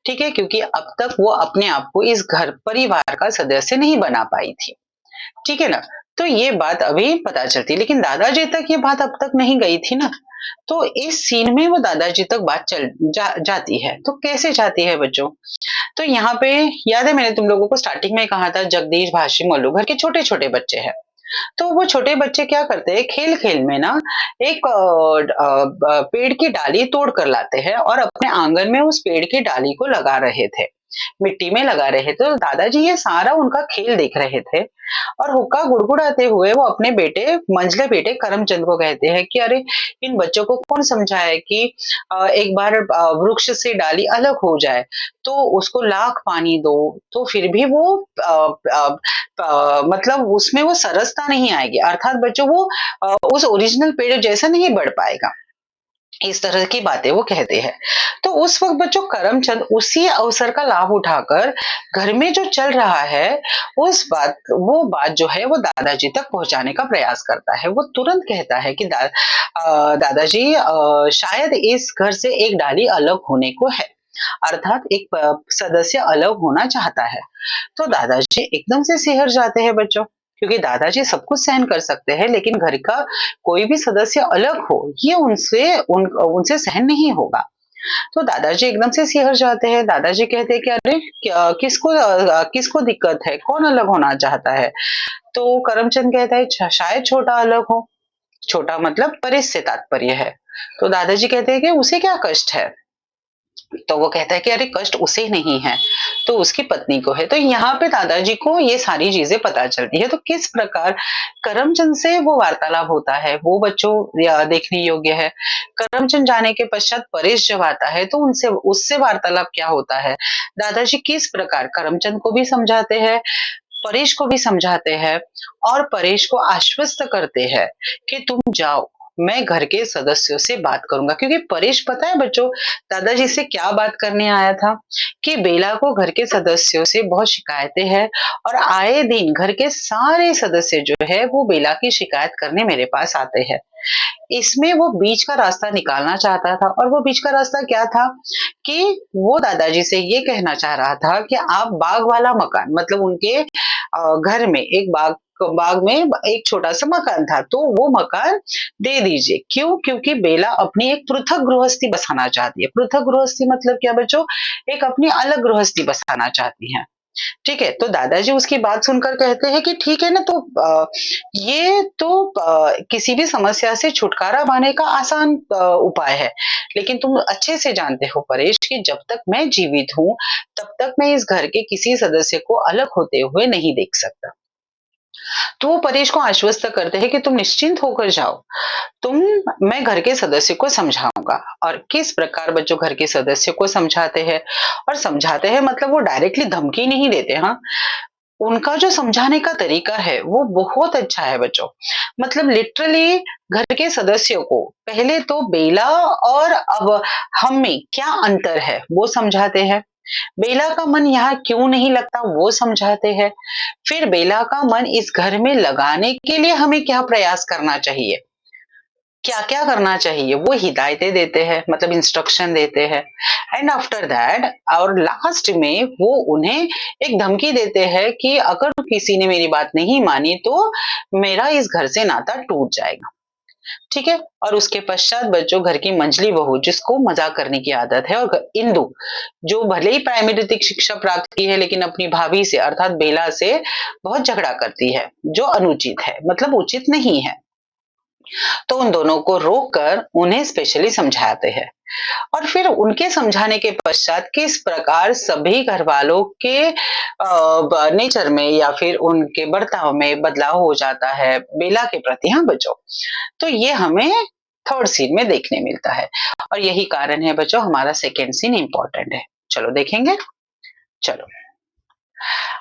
ठीक है, क्योंकि अब तक वो अपने आप को इस घर परिवार का सदस्य नहीं बना पाई थी। ठीक है ना, तो ये बात अभी पता चलती, लेकिन दादाजी तक ये बात अब तक नहीं गई थी ना, तो इस सीन में वो दादाजी तक बात जाती है। तो कैसे जाती है बच्चों? तो यहाँ पे याद है मैंने तुम लोगों को स्टार्टिंग में कहा था जगदीश भाषी मल्लू घर के छोटे छोटे बच्चे हैं। तो वो छोटे बच्चे क्या करते हैं, खेल खेल में ना एक पेड़ की डाली तोड़ कर लाते हैं और अपने आंगन में उस पेड़ की डाली को लगा रहे थे, मिट्टी में लगा रहे थे। तो दादाजी ये सारा उनका खेल देख रहे थे और हुक्का गुड़गुड़ाते हुए वो अपने बेटे मंझले बेटे करमचंद को कहते हैं कि अरे इन बच्चों को कौन समझाए कि एक बार वृक्ष से डाली अलग हो जाए तो उसको लाख पानी दो तो फिर भी वो मतलब उसमें वो सरसता नहीं आएगी, अर्थात बच्चों वो उस ओरिजिनल पेड़ जैसा नहीं बढ़ पाएगा। इस तरह की बातें वो कहते हैं। तो उस वक्त बच्चों करमचंद उसी अवसर का लाभ उठाकर घर में जो चल रहा है वो बात जो है वो दादाजी तक पहुंचाने का प्रयास करता है। वो तुरंत कहता है कि दादाजी शायद इस घर से एक डाली अलग होने को है, अर्थात एक सदस्य अलग होना चाहता है। तो दादाजी एकदम से सिहर जाते हैं बच्चों, क्योंकि दादाजी सब कुछ सहन कर सकते हैं लेकिन घर का कोई भी सदस्य अलग हो ये उनसे सहन नहीं होगा। तो दादाजी एकदम से सिहर जाते हैं। दादाजी कहते हैं कि अरे किसको दिक्कत है, कौन अलग होना चाहता है? तो करमचंद कहता है शायद छोटा अलग हो। छोटा मतलब परिस से तात्पर्य है। तो दादाजी कहते हैं कि उसे क्या कष्ट है? तो वो कहता है कि अरे कष्ट उसे नहीं है तो उसकी पत्नी को है। तो यहाँ पे दादाजी को ये सारी चीजें पता चलती है। तो किस प्रकार करमचंद से वो वार्तालाप होता है वो बच्चों देखने योग्य है। करमचंद जाने के पश्चात परेश जब आता है तो उनसे उससे वार्तालाप क्या होता है, दादाजी किस प्रकार करमचंद को भी समझाते हैं, परेश को भी समझाते हैं और परेश को आश्वस्त करते हैं कि तुम जाओ, मैं घर के सदस्यों से बात करूंगा, क्योंकि परेश पता है बच्चों दादाजी से क्या बात करने आया था कि बेला को घर के सदस्यों से बहुत शिकायतें हैं और आए दिन घर के सारे सदस्य जो है वो बेला की शिकायत करने मेरे पास आते हैं। इसमें वो बीच का रास्ता निकालना चाहता था, और वो बीच का रास्ता क्या था कि वो दादाजी से ये कहना चाह रहा था कि आप बाग वाला मकान, मतलब उनके घर में एक बाग में एक छोटा सा मकान था, तो वो मकान दे दीजिए। क्यों? क्योंकि बेला अपनी एक पृथक गृहस्थी बसाना चाहती है। पृथक गृहस्थी मतलब क्या बच्चों? एक अपनी अलग गृहस्थी बसाना चाहती है। ठीक है, तो दादाजी उसकी बात सुनकर कहते हैं कि ठीक है ना, तो ये तो किसी भी समस्या से छुटकारा पाने का आसान उपाय है, लेकिन तुम अच्छे से जानते हो परेश कि जब तक मैं जीवित हूँ तब तक मैं इस घर के किसी सदस्य को अलग होते हुए नहीं देख सकता। तो वो परेश को आश्वस्त करते हैं कि तुम निश्चिंत होकर जाओ, तुम मैं घर के सदस्य को समझाऊंगा। और किस प्रकार बच्चों घर के सदस्य को समझाते हैं, और समझाते हैं मतलब वो डायरेक्टली धमकी नहीं देते, हाँ, उनका जो समझाने का तरीका है वो बहुत अच्छा है बच्चों। मतलब लिटरली घर के सदस्यों को पहले तो बेला और अब हम में क्या अंतर है वो समझाते हैं। बेला का मन यहाँ क्यों नहीं लगता वो समझाते हैं। फिर बेला का मन इस घर में लगाने के लिए हमें क्या प्रयास करना चाहिए, क्या-क्या करना चाहिए वो हिदायतें देते हैं, मतलब इंस्ट्रक्शन देते हैं। एंड आफ्टर दैट और लास्ट में वो उन्हें एक धमकी देते हैं कि अगर किसी ने मेरी बात नहीं मानी तो मेरा इस घर से नाता टूट जाएगा। ठीक है, और उसके पश्चात बच्चों घर की मंझली बहू जिसको मजाक करने की आदत है, और इंदु जो भले ही प्राइमरी शिक्षा प्राप्त की है लेकिन अपनी भाभी से अर्थात बेला से बहुत झगड़ा करती है, जो अनुचित है, मतलब उचित नहीं है। तो उन दोनों को रोककर उन्हें स्पेशली समझाते हैं, और फिर उनके समझाने के पश्चात किस प्रकार सभी घर वालों के नेचर में या फिर उनके बर्ताव में बदलाव हो जाता है बेला के प्रति, हाँ बच्चों, तो ये हमें थर्ड सीन में देखने मिलता है। और यही कारण है बच्चों हमारा सेकेंड सीन इंपॉर्टेंट है। चलो देखेंगे। चलो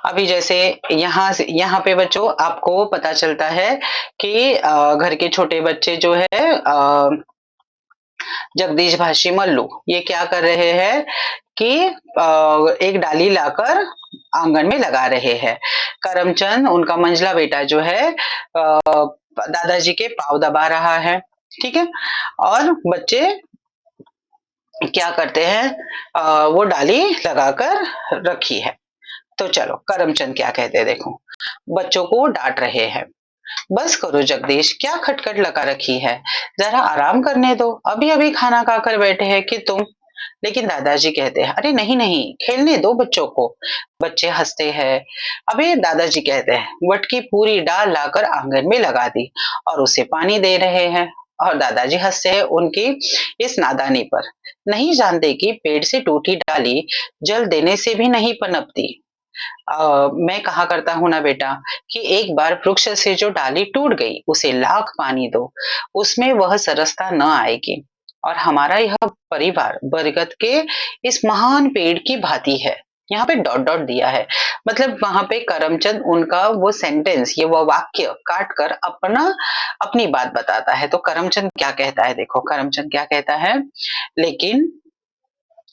अभी जैसे यहाँ पे बच्चों आपको पता चलता है कि घर के छोटे बच्चे जो है जगदीश भाषी मल्लू ये क्या कर रहे हैं कि एक डाली लाकर आंगन में लगा रहे हैं। करमचंद उनका मंझला बेटा जो है दादाजी के पाँव दबा रहा है। ठीक है, और बच्चे क्या करते हैं, वो डाली लगाकर रखी है। तो चलो करमचंद क्या कहते हैं देखो, बच्चों को डांट रहे हैं। बस करो जगदीश, क्या खटखट लगा रखी है, जरा आराम करने दो, अभी अभी खाना खाकर बैठे हैं कि तुम। लेकिन दादाजी कहते हैं अरे नहीं नहीं, खेलने दो बच्चों को। बच्चे हंसते हैं। अभी दादाजी कहते हैं वट की पूरी डाल लाकर आंगन में लगा दी और उसे पानी दे रहे हैं, और दादाजी हंसते हैं उनकी इस नादानी पर। नहीं जानते कि पेड़ से टूटी डाली जल देने से भी नहीं पनपती। मैं कहा करता हूँ ना बेटा कि एक बार वृक्ष से जो डाली टूट गई उसे लाख पानी दो, उसमें वह सरसता न आएगी। और हमारा यह परिवार बरगद के इस महान पेड़ की भांति है। यहाँ पे डॉट डॉट दिया है, मतलब वहां पे करमचंद उनका वो सेंटेंस, ये वो वाक्य काट कर अपनी बात बताता है। तो करमचंद क्या कहता है देखो, करमचंद क्या कहता है, लेकिन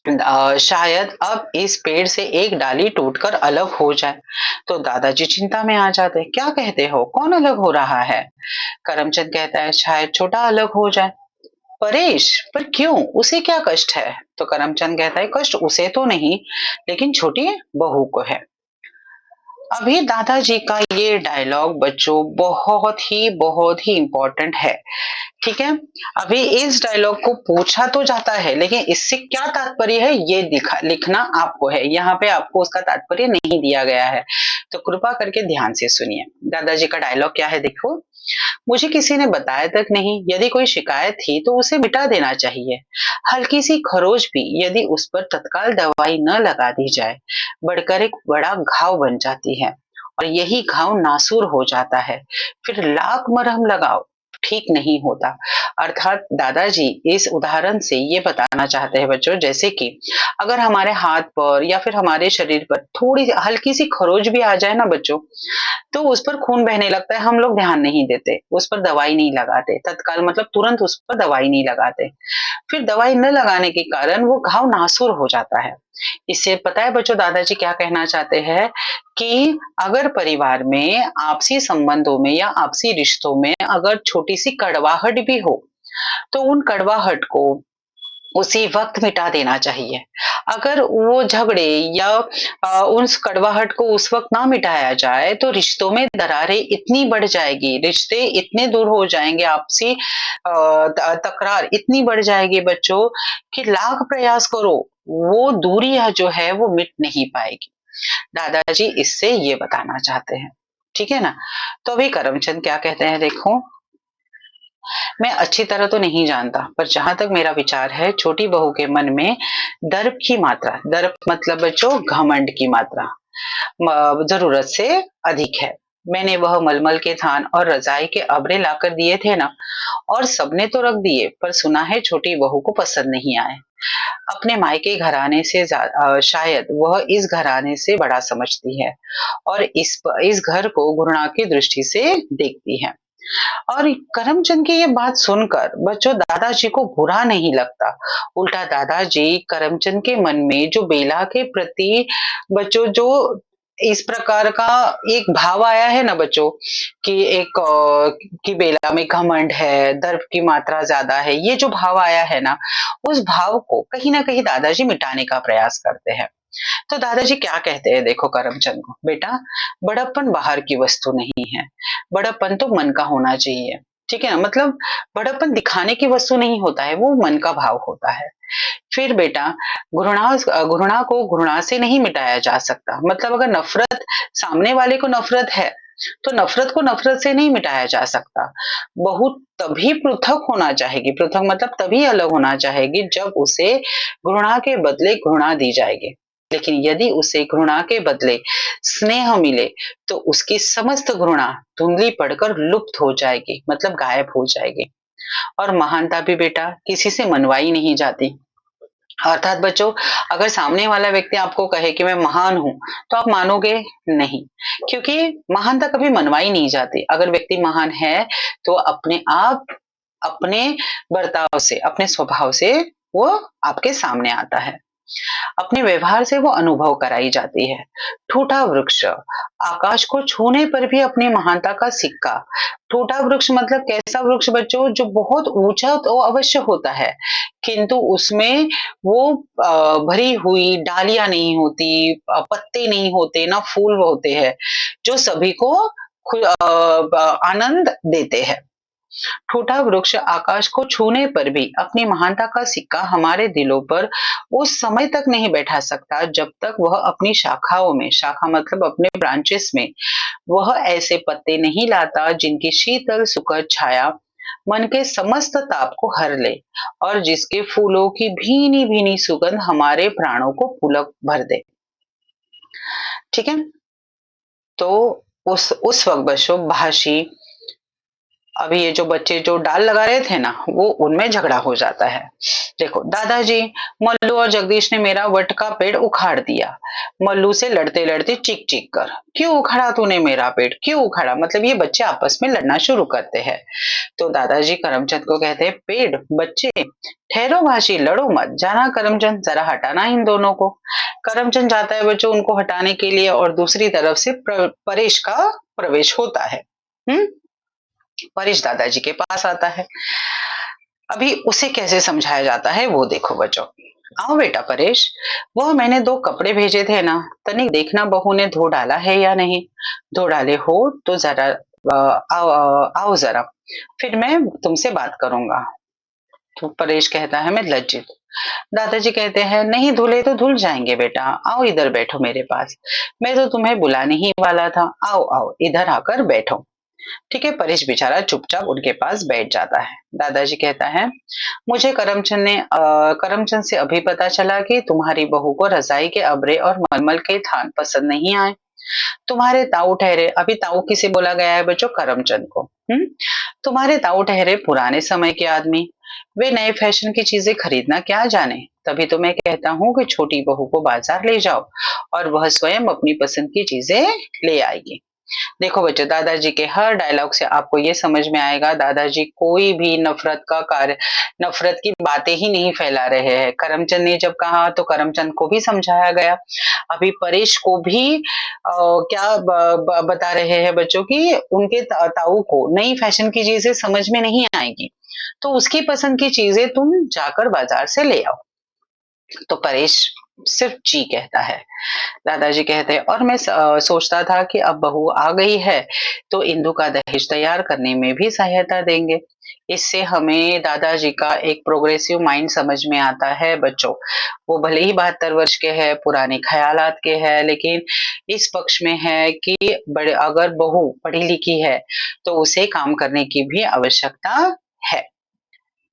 शायद अब इस पेड़ से एक डाली टूटकर अलग हो जाए। तो दादाजी चिंता में आ जाते, क्या कहते हो, कौन अलग हो रहा है? करमचंद कहता है शायद छोटा अलग हो जाए। परेश, पर क्यों, उसे क्या कष्ट है? तो करमचंद कहता है कष्ट उसे तो नहीं, लेकिन छोटी बहू को है। अभी दादाजी का ये डायलॉग बच्चों बहुत ही इंपॉर्टेंट है। ठीक है, अभी इस डायलॉग को पूछा तो जाता है लेकिन इससे क्या तात्पर्य है ये लिखना आपको है, यहाँ पे आपको उसका तात्पर्य नहीं दिया गया है, तो कृपा करके ध्यान से सुनिए। दादाजी का डायलॉग क्या है देखो, मुझे किसी ने बताया तक नहीं, यदि कोई शिकायत थी तो उसे मिटा देना चाहिए। हल्की सी खरोच भी यदि उस पर तत्काल दवाई न लगा दी जाए बढ़कर एक बड़ा घाव बन जाती है, और यही घाव नासूर हो जाता है। फिर लाख मरहम लगाओ ठीक नहीं होता। अर्थात दादाजी इस उदाहरण से ये बताना चाहते हैं बच्चों, जैसे कि अगर हमारे हाथ पर या फिर हमारे शरीर पर थोड़ी हल्की सी खरोच भी आ जाए ना बच्चों, तो उस पर खून बहने लगता है, हम लोग ध्यान नहीं देते, उस पर दवाई नहीं लगाते तत्काल, मतलब तुरंत उस पर दवाई नहीं लगाते। फिर दवाई न लगाने के कारण वो घाव नासूर हो जाता है। इससे पता है बच्चों दादाजी क्या कहना चाहते हैं कि अगर परिवार में आपसी संबंधों में या आपसी रिश्तों में अगर छोटी सी कड़वाहट भी हो, तो उन कड़वाहट को उसी वक्त मिटा देना चाहिए। अगर वो झगड़े या उस कड़वाहट को उस वक्त ना मिटाया जाए तो रिश्तों में दरारें इतनी बढ़ जाएगी, रिश्ते इतने दूर हो जाएंगे, आपसी तकरार इतनी बढ़ जाएगी बच्चों कि लाख प्रयास करो वो दूरियां जो है वो मिट नहीं पाएगी। दादाजी इससे ये बताना चाहते हैं, ठीक है ना। तो अभी करमचंद क्या कहते हैं देखो, मैं अच्छी तरह तो नहीं जानता, पर जहां तक मेरा विचार है छोटी बहू के मन में दर्प की मात्रा, दर्प मतलब बच्चों घमंड की मात्रा जरूरत से अधिक है। मैंने वह मलमल के थान और रजाई के अबरे लाकर दिए थे ना, और सबने तो रख दिए, पर सुना है छोटी बहू को पसंद नहीं आए। अपने मायके घराने से शायद वह इस घराने से बड़ा समझती है और इस घर को घृणा की दृष्टि से देखती है। और करमचंद की ये बात सुनकर बच्चों दादाजी को बुरा नहीं लगता, उल्टा दादाजी करमचंद के मन में जो बेला के प्रति बच्चों जो इस प्रकार का एक भाव आया है ना बच्चों कि एक कि बेला में घमंड है, दर्प की मात्रा ज्यादा है, ये जो भाव आया है ना, उस भाव को कहीं ना कहीं दादाजी मिटाने का प्रयास करते हैं। तो दादाजी क्या कहते हैं देखो करमचंद को, बेटा बड़प्पन बाहर की वस्तु नहीं है, बड़प्पन तो मन का होना चाहिए, ठीक है ना। मतलब बड़प्पन दिखाने की वस्तु नहीं होता है, वो मन का भाव होता है। फिर बेटा घृणा को घृणा से नहीं मिटाया जा सकता, मतलब अगर नफरत सामने वाले को नफरत है तो नफरत को नफरत से नहीं मिटाया जा सकता। बहुत तभी पृथक होना चाहेगी, पृथक मतलब तभी अलग होना चाहेगी जब उसे घृणा के बदले घृणा दी जाएगी। लेकिन यदि उसे घृणा के बदले स्नेह मिले तो उसकी समस्त घृणा धुंधली पड़कर लुप्त हो जाएगी, मतलब गायब हो जाएगी। और महानता भी बेटा किसी से मनवाई नहीं जाती। अर्थात बच्चों अगर सामने वाला व्यक्ति आपको कहे कि मैं महान हूं तो आप मानोगे नहीं, क्योंकि महानता कभी मनवाई नहीं जाती। अगर व्यक्ति महान है तो अपने आप अपने बर्ताव से, अपने स्वभाव से वो आपके सामने आता है, अपने व्यवहार से वो अनुभव कराई जाती है। ठूठा वृक्ष आकाश को छूने पर भी अपनी महानता का सिक्का। ठूठा वृक्ष मतलब कैसा वृक्ष बच्चों, जो बहुत ऊंचा तो अवश्य होता है किंतु उसमें वो भरी हुई डालियां नहीं होती, पत्ते नहीं होते, ना फूल होते हैं, जो सभी को आनंद देते हैं। ठूठा वृक्ष आकाश को छूने पर भी अपनी महानता का सिक्का हमारे दिलों पर उस समय तक नहीं बैठा सकता जब तक वह अपनी शाखाओं में, शाखा मतलब अपने ब्रांचेस में, वह ऐसे पत्ते नहीं लाता जिनकी शीतल सुखद छाया मन के समस्त ताप को हर ले और जिसके फूलों की भीनी भीनी सुगंध हमारे प्राणों को पुलक भर दे। ठीक है, तो उस वक्त बच्चों भाषी, अभी ये जो बच्चे जो डाल लगा रहे थे ना, वो उनमें झगड़ा हो जाता है। देखो दादाजी, मल्लू और जगदीश ने मेरा वट का पेड़ उखाड़ दिया। मल्लू से लड़ते लड़ते चीख चीख कर, क्यों उखाड़ा तूने मेरा पेड़, क्यों उखाड़ा, मतलब ये बच्चे आपस में लड़ना शुरू करते हैं। तो दादाजी करमचंद को कहते हैं, पेड़ बच्चे ठहरो भाषी, लड़ो मत, जाना करमचंद जरा हटाना इन दोनों को। करमचंद जाता है बच्चों उनको हटाने के लिए और दूसरी तरफ से परेश का प्रवेश होता है। परेश दादाजी के पास आता है। अभी उसे कैसे समझाया जाता है वो देखो बच्चों। आओ बेटा परेश, वह मैंने 2 कपड़े भेजे थे ना, तनिक देखना बहू ने धो डाला है या नहीं। धो डाले हो तो जरा आओ जरा, फिर मैं तुमसे बात करूंगा। तो परेश कहता है, मैं लज्जित। दादाजी कहते हैं, नहीं धुले तो धुल जाएंगे बेटा, आओ इधर बैठो मेरे पास, मैं तो तुम्हें बुलाने ही वाला था, आओ आओ इधर आकर बैठो। ठीक है, परेश बेचारा चुपचाप उनके पास बैठ जाता है। दादाजी कहता है, मुझे करमचंद से अभी पता चला कि तुम्हारी बहू को रजाई के अबरे और मलमल के थान पसंद नहीं आए। तुम्हारे ताऊ ठहरे, अभी ताऊ किसे बोला गया है बच्चों? करमचंद को। तुम्हारे ताऊ ठहरे पुराने समय के आदमी, वे नए फैशन की चीजें खरीदना क्या जाने, तभी तो मैं कहता हूँ कि छोटी बहू को बाजार ले जाओ और वह स्वयं अपनी पसंद की चीजें ले आएगी। देखो बच्चों, दादाजी के हर डायलॉग से आपको ये समझ में आएगा, दादाजी कोई भी नफरत की बातें ही नहीं फैला रहे हैं। करमचंद ने जब कहा तो करमचंद को भी समझाया गया। अभी परेश को भी क्या बता रहे हैं बच्चों की उनके ताऊ को नई फैशन की चीजें समझ में नहीं आएगी, तो उसकी पसंद की चीजें तुम जाकर बाजार से ले आओ। तो परेश सिर्फ जी कहता है। दादाजी कहते हैं, और मैं सोचता था कि अब बहू आ गई है तो इंदु का दहेज तैयार करने में भी सहायता देंगे। इससे हमें दादाजी का एक प्रोग्रेसिव माइंड समझ में आता है बच्चों। वो भले ही 72 वर्ष के हैं, पुराने ख्यालात के हैं, लेकिन इस पक्ष में है कि बड़े अगर बहू पढ़ी लिखी है तो उसे काम करने की भी आवश्यकता है।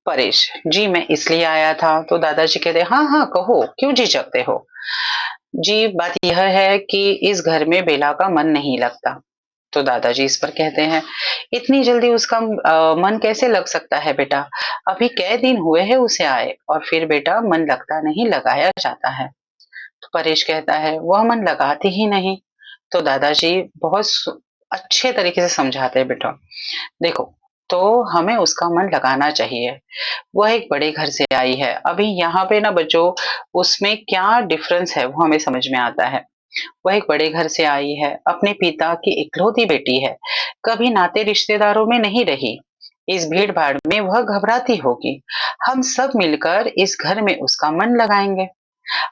परेश, जी मैं इसलिए आया था। तो दादाजी कहते, हाँ हाँ कहो, क्यों झिझकते हो? जी, बात यह है कि इस घर में बेला का मन नहीं लगता। तो दादाजी इस पर कहते हैं, इतनी जल्दी उसका मन कैसे लग सकता है बेटा? अभी कै दिन हुए हैं उसे आए, और फिर बेटा मन लगता नहीं, लगाया जाता है। तो परेश कहता है, वह मन लगाती ही नहीं। तो दादाजी बहुत अच्छे तरीके से समझाते हैं, बेटा देखो, तो हमें उसका मन लगाना चाहिए। वह एक बड़े घर से आई है। अभी यहाँ पे ना बच्चों, उसमें क्या डिफरेंस है वो हमें समझ में आता है। वह एक बड़े घर से आई है, अपने पिता की इकलौती बेटी है, कभी नाते रिश्तेदारों में नहीं रही। इस भीड़ भाड़ में वह घबराती होगी। हम सब मिलकर इस घर में उसका मन लगाएंगे।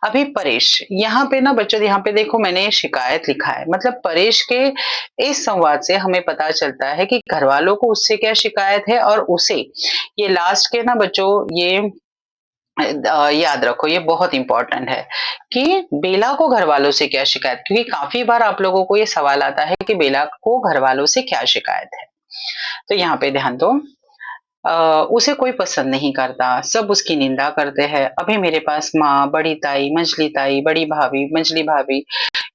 अभी परेश, यहाँ पे ना बच्चों, यहाँ पे देखो मैंने शिकायत लिखा है, मतलब परेश के इस संवाद से हमें पता चलता है कि घर वालों को उससे क्या शिकायत है, और उसे ये लास्ट के ना बच्चों, ये याद रखो, ये बहुत इंपॉर्टेंट है कि बेला को घर वालों से क्या शिकायत, क्योंकि काफी बार आप लोगों को ये सवाल आता है कि बेला को घर वालों से क्या शिकायत है। तो यहाँ पे ध्यान दो, उसे कोई पसंद नहीं करता, सब उसकी निंदा करते हैं। अभी मेरे पास माँ, बड़ी ताई, मंझली ताई, बड़ी भाभी, मंझली भाभी,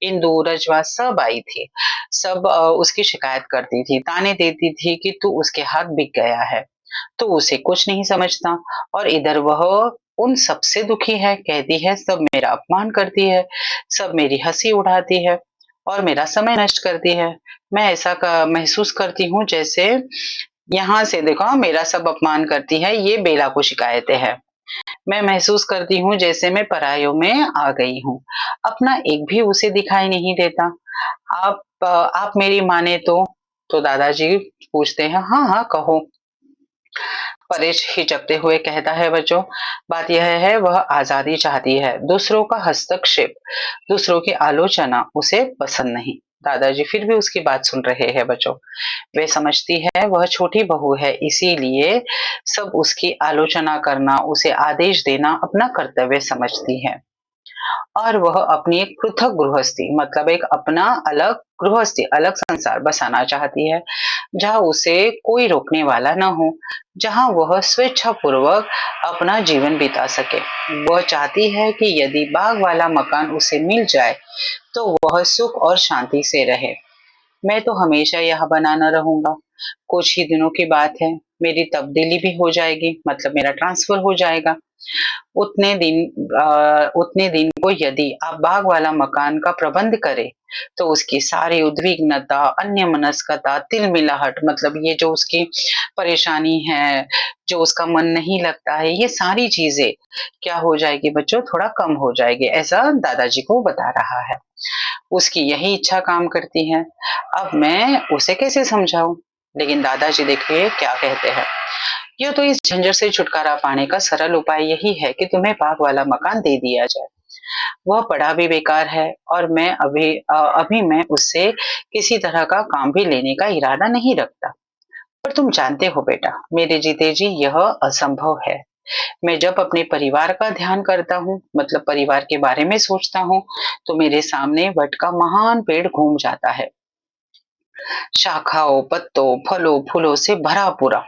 इंदु, रजवा सब आई थी। सब उसकी शिकायत करती थी, ताने देती थी कि तू उसके हाथ बिक गया है, तो उसे कुछ नहीं समझता। और इधर वह उन सबसे दुखी है, कहती है सब मेरा अपमान करती है, सब मेरी हंसी उड़ाती है और मेरा समय नष्ट करती है। मैं ऐसा महसूस करती हूँ जैसे, यहाँ से देखो, मेरा सब अपमान करती है, ये बेला को शिकायतें हैं। मैं महसूस करती हूँ जैसे मैं परायों में आ गई हूँ, अपना एक भी उसे दिखाई नहीं देता। आप मेरी माने तो दादाजी पूछते हैं, हाँ हाँ कहो। परेश हिचकते हुए कहता है, बच्चों बात यह है, वह आजादी चाहती है, दूसरों का हस्तक्षेप, दूसरों की आलोचना उसे पसंद नहीं। दादाजी फिर भी उसकी बात सुन रहे हैं बच्चों। वे समझती है वह छोटी बहू है, इसीलिए सब उसकी आलोचना करना, उसे आदेश देना अपना कर्तव्य समझती है। और वह अपनी एक पृथक गृहस्थी, मतलब एक अपना अलग गृहस्थी, अलग संसार बसाना चाहती है, जहाँ उसे कोई रोकने वाला न हो, जहाँ वह स्वेच्छा पूर्वक अपना जीवन बिता सके। वह चाहती है कि यदि बाग वाला मकान उसे मिल जाए तो वह सुख और शांति से रहे। मैं तो हमेशा यहाँ बनाना रहूंगा। कुछ ही दिनों की बात है, मेरी तब्दीली भी हो जाएगी, मतलब मेरा ट्रांसफर हो जाएगा। उतने दिन को यदि आप बाग वाला मकान का प्रबंध करें तो उसकी सारी उद्विग्नता, अन्यमनस्कता, तिलमिलाहट, मतलब ये जो उसकी परेशानी है, जो उसका मन नहीं लगता है, ये सारी चीजें क्या हो जाएगी बच्चों, थोड़ा कम हो जाएगी, ऐसा दादाजी को बता रहा है। उसकी यही इच्छा काम करती है। अब मैं उसे कैसे समझाऊं? लेकिन दादाजी देखिए क्या कहते हैं, यह तो इस झंझट से छुटकारा पाने का सरल उपाय यही है कि तुम्हें बाग वाला मकान दे दिया जाए। वह पढ़ा भी बेकार है, और मैं अभी मैं उससे किसी तरह का काम भी लेने का इरादा नहीं रखता। पर तुम जानते हो बेटा, मेरे जीते जी यह असंभव है। मैं जब अपने परिवार का ध्यान करता हूँ, मतलब परिवार के बारे में सोचता हूँ, तो मेरे सामने वट का महान पेड़ घूम जाता है, शाखाओं, पत्तों, फलों, फूलों से भरा पूरा।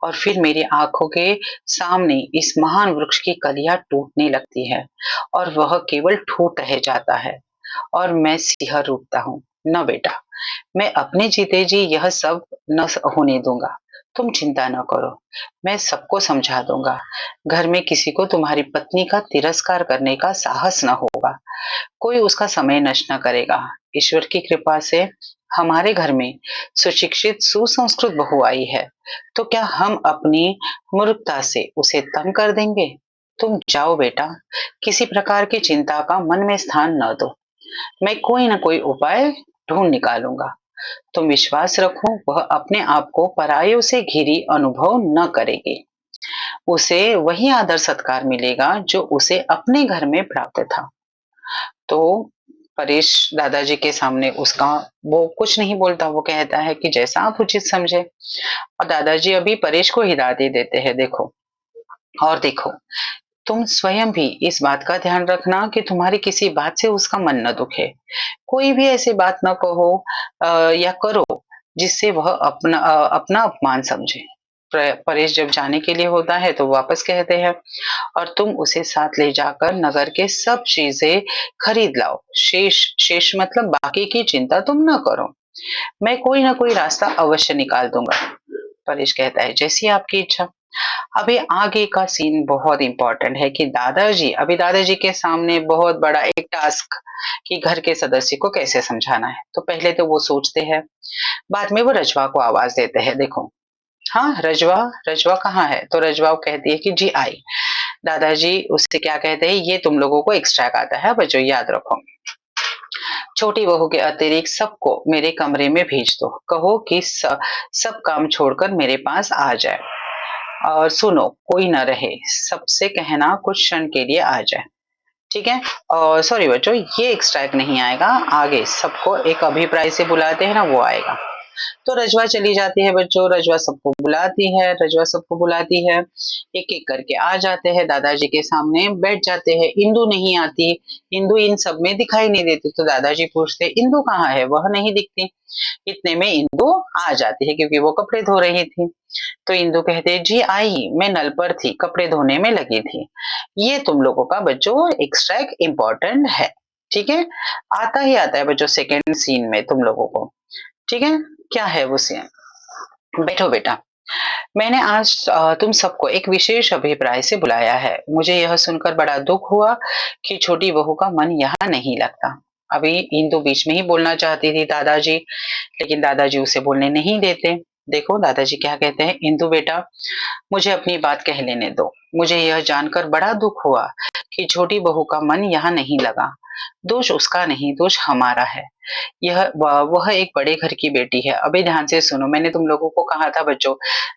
और फिर मेरी आंखों के सामने इस महान वृक्ष की कलियां टूटने लगती है और वह केवल ठूट रह जाता है, और मैं सिहर उठता हूँ। न बेटा, मैं अपने जीते जी यह सब होने दूंगा। तुम चिंता न करो, मैं सबको समझा दूंगा। घर में किसी को तुम्हारी पत्नी का तिरस्कार करने का साहस न होगा। कोई उसका समय नष्ट न करेगा। ईश्वर की कृपा से हमारे घर में सुशिक्षित सुसंस्कृत बहू आई है, तो क्या हम अपनी मूर्खता से उसे तंग कर देंगे? तुम जाओ बेटा, किसी प्रकार की चिंता का मन में स्थान न दो। मैं कोई न कोई उपाय ढूंढ निकालूंगा। तुम विश्वास रखो, वह अपने आप को परायों से घिरी अनुभव न करेगी। उसे वही आदर सत्कार मिलेगा जो उसे अपने घर में प्राप्त था। तो परेश दादाजी के सामने उसका वो कुछ नहीं बोलता, वो कहता है कि जैसा आप उचित समझे। और दादाजी अभी परेश को हिदायत देते हैं, देखो और देखो, तुम स्वयं भी इस बात का ध्यान रखना कि तुम्हारी किसी बात से उसका मन न दुखे। कोई भी ऐसी बात न कहो या करो जिससे वह अपना अपमान समझे। परेश जब जाने के लिए होता है तो वापस कहते हैं, और तुम उसे साथ ले जाकर नगर के सब चीजें खरीद लाओ। शेष शेष मतलब बाकी की चिंता तुम न करो। मैं कोई ना कोई रास्ता अवश्य निकाल दूंगा। परेश कहता है, जैसी आपकी इच्छा। अभी आगे का सीन बहुत इंपॉर्टेंट है कि दादाजी के सामने बहुत बड़ा एक टास्क कि घर के सदस्य को कैसे समझाना है। तो पहले तो वो सोचते हैं, बाद में वो रजवा को आवाज देते हैं, देखो हाँ रजवा, रजवा कहाँ है? तो रजवा कहती है कि जी आई। दादाजी उससे क्या कहते हैं, ये तुम लोगों को एक्स्ट्रा आता है बच्चों, याद रखो। छोटी बहू के अतिरिक्त सबको मेरे कमरे में भेज दो। कहो कि सब काम छोड़कर मेरे पास आ जाए। और सुनो, कोई ना रहे, सबसे कहना कुछ क्षण के लिए आ जाए। ठीक है? और सॉरी बच्चों, ये एक्स्ट्रैक्ट नहीं आएगा, आगे सबको एक अभिप्राय से बुलाते हैं ना, वो आएगा। तो रजवा चली जाती है बच्चों, रजवा सबको बुलाती है, एक एक करके आ जाते हैं दादाजी के सामने बैठ जाते हैं। इंदु नहीं आती, इंदु इन सब में दिखाई नहीं देती। तो दादाजी पूछते, इंदु कहाँ है? वह नहीं दिखती। इतने में इंदु आ जाती है क्योंकि वो कपड़े धो रही थी। तो इंदु कहते, जी आई, मैं नल पर थी, कपड़े धोने में लगी थी। ये तुम लोगों का बच्चों एक्स्ट्रैक्ट इंपॉर्टेंट है। ठीक है? आता ही आता है बच्चों सेकेंड सीन में तुम लोगों को। ठीक है? क्या है वो सीन? बैठो बेटा, मैंने आज तुम सबको एक विशेष अभिप्राय से बुलाया है। मुझे यह सुनकर बड़ा दुख हुआ कि छोटी बहू का मन यहाँ नहीं लगता। अभी इंदु बीच में ही बोलना चाहती थी दादाजी, लेकिन दादाजी उसे बोलने नहीं देते। देखो दादाजी क्या कहते हैं, इंदु बेटा, मुझे अपनी बात कह लेने दो। मुझे यह जानकर बड़ा दुख हुआ कि छोटी बहू का मन यहाँ नहीं लगा। दोष उसका नहीं, दोष हमारा है। वह एक बड़े घर की बेटी है। अभी ध्यान से सुनो, मैंने तुम लोगों को कहा था बच्चों,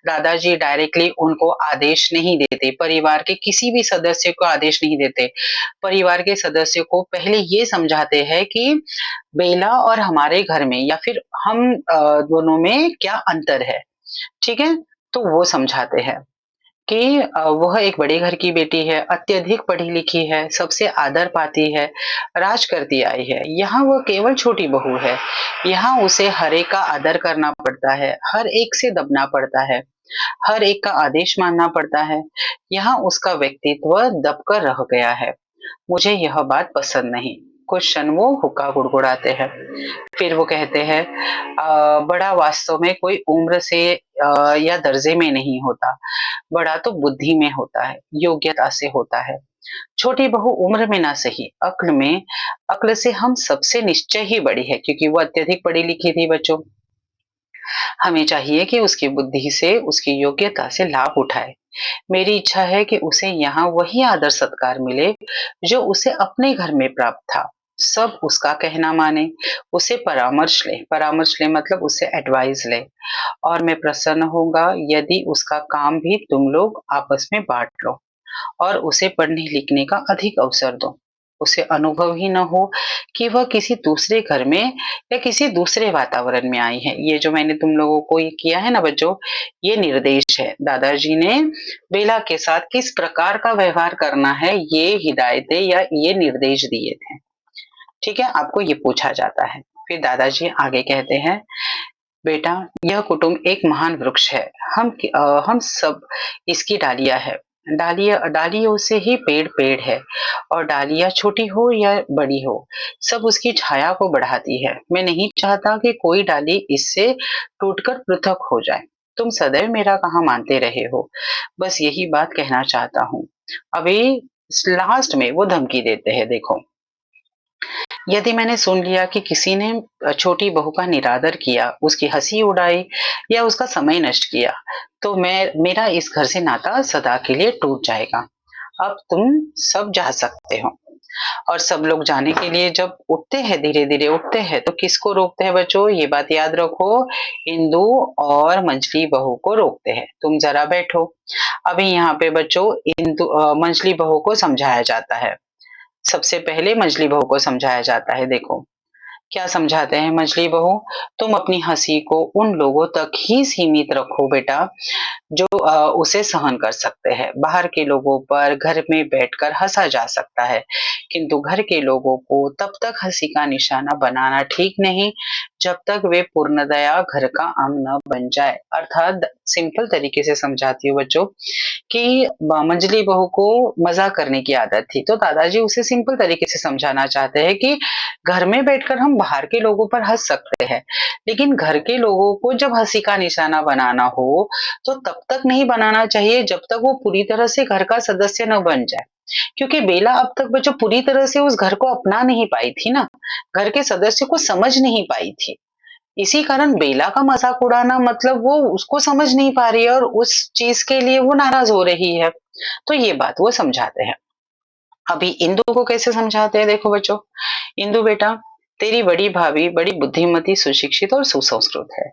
दादाजी डायरेक्टली उनको आदेश नहीं देते, परिवार के किसी भी सदस्य को आदेश नहीं देते। परिवार के सदस्य को पहले ये समझाते हैं कि बेला और हमारे घर में या फिर हम दोनों में क्या अंतर है। ठीक है? तो वो समझाते हैं कि वह एक बड़े घर की बेटी है, अत्यधिक पढ़ी लिखी है, सबसे आदर पाती है, राज करती आई है। यहाँ वह केवल छोटी बहू है। यहाँ उसे हर एक का आदर करना पड़ता है, हर एक से दबना पड़ता है, हर एक का आदेश मानना पड़ता है। यहाँ उसका व्यक्तित्व दबकर रह गया है। मुझे यह बात पसंद नहीं। कुछ क्षण वो हुक्का गुड़गुड़ाते हैं, फिर वो कहते हैं, बड़ा वास्तव में कोई उम्र से या दर्जे में नहीं होता, बड़ा तो बुद्धि में होता है, योग्यता से होता है। छोटी बहू उम्र में ना सही, अक्ल से हम सबसे निश्चय ही बड़ी है, क्योंकि वो अत्यधिक पढ़ी लिखी थी बच्चों। हमें चाहिए कि उसकी बुद्धि से, उसकी योग्यता से लाभ उठाए। मेरी इच्छा है कि उसे यहाँ वही आदर सत्कार मिले जो उसे अपने घर में प्राप्त था। सब उसका कहना माने, उसे परामर्श ले मतलब उससे एडवाइस ले। और मैं प्रसन्न होऊंगा यदि उसका काम भी तुम लोग आपस में बांट लो और उसे पढ़ने लिखने का अधिक अवसर दो। उसे अनुभव ही न हो कि वह किसी दूसरे घर में या किसी दूसरे वातावरण में आई है। ये जो मैंने तुम लोगों को ये किया है ना बच्चों, ये निर्देश है। दादाजी ने बेला के साथ किस प्रकार का व्यवहार करना है, ये हिदायतें या ये निर्देश दिए थे। ठीक है? आपको ये पूछा जाता है। फिर दादाजी आगे कहते हैं, बेटा, यह कुटुंब एक महान वृक्ष है। हम सब इसकी डालियां है। डालियों से ही पेड़ है और डालियाँ छोटी हो या बड़ी हो, सब उसकी छाया को बढ़ाती है। मैं नहीं चाहता कि कोई डाली इससे टूटकर पृथक हो जाए। तुम सदैव मेरा कहा मानते रहे हो। बस यही बात कहना चाहता हूँ। अभी लास्ट में वो धमकी देते हैं, देखो। यदि मैंने सुन लिया कि किसी ने छोटी बहू का निरादर किया, उसकी हँसी उड़ाई या उसका समय नष्ट किया, तो मेरा इस घर से नाता सदा के लिए टूट जाएगा। अब तुम सब जा सकते हो। और सब लोग जाने के लिए जब उठते हैं, धीरे-धीरे उठते हैं, तो किसको रोकते हैं बच्चों? ये बात याद रखो, इंदु और मंजली बहू को रोकते हैं। तुम ज़रा बैठो। अभी यहाँ पे बच्चों मंजली बहू को समझाया जाता है। सबसे पहले मजली बहू को समझाया जाता है, देखो। क्या समझाते हैं मजली बहू? तुम अपनी हंसी को उन लोगों तक ही सीमित रखो बेटा जो उसे सहन कर सकते हैं। बाहर के लोगों पर घर में बैठकर हंसा जा सकता है, किंतु घर के लोगों को तब तक हंसी का निशाना बनाना ठीक नहीं जब तक वे पूर्णतया घर का अंग न बन जाए। अर्थात सिंपल तरीके से समझाती हूँ बच्चों कि मंजली बहू को मजाक करने की आदत थी, तो दादाजी उसे सिंपल तरीके से समझाना चाहते हैं कि घर में बैठकर हम बाहर के लोगों पर हंस सकते हैं, लेकिन घर के लोगों को जब हंसी का निशाना बनाना हो तो तब तक नहीं बनाना चाहिए जब तक वो पूरी तरह से घर का सदस्य न बन जाए। क्योंकि बेला अब तक बच्चों पूरी तरह से उस घर को अपना नहीं पाई थी ना, घर के सदस्य को समझ नहीं पाई थी। इसी कारण बेला का मजाक उड़ाना मतलब वो उसको समझ नहीं पा रही है और उस चीज के लिए वो नाराज हो रही है। तो ये बात वो समझाते हैं। अभी इंदु को कैसे समझाते हैं, देखो बच्चों। इंदु बेटा, तेरी बड़ी भाभी बड़ी बुद्धिमती, सुशिक्षित और सुसंस्कृत है।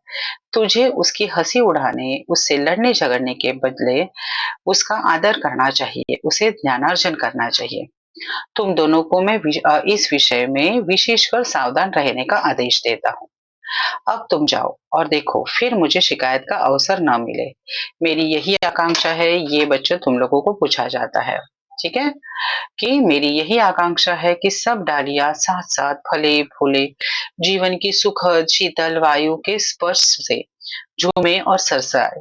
तुझे उसकी हंसी उड़ाने, उससे लड़ने झगड़ने के बदले उसका आदर करना चाहिए, उसे ज्ञानार्जन करना चाहिए। तुम दोनों को मैं इस विषय में विशेषकर सावधान रहने का आदेश देता हूँ। अब तुम जाओ और देखो फिर मुझे शिकायत का अवसर ना मिले। मेरी यही आकांक्षा है, ये बच्चों तुम लोगों को पूछा जाता है। ठीक है? कि मेरी यही आकांक्षा है कि सब डालियाँ साथ-साथ फले-फूले, जीवन की सुखद शीतल वायु के स्पर्श से झूमे और सरसाए।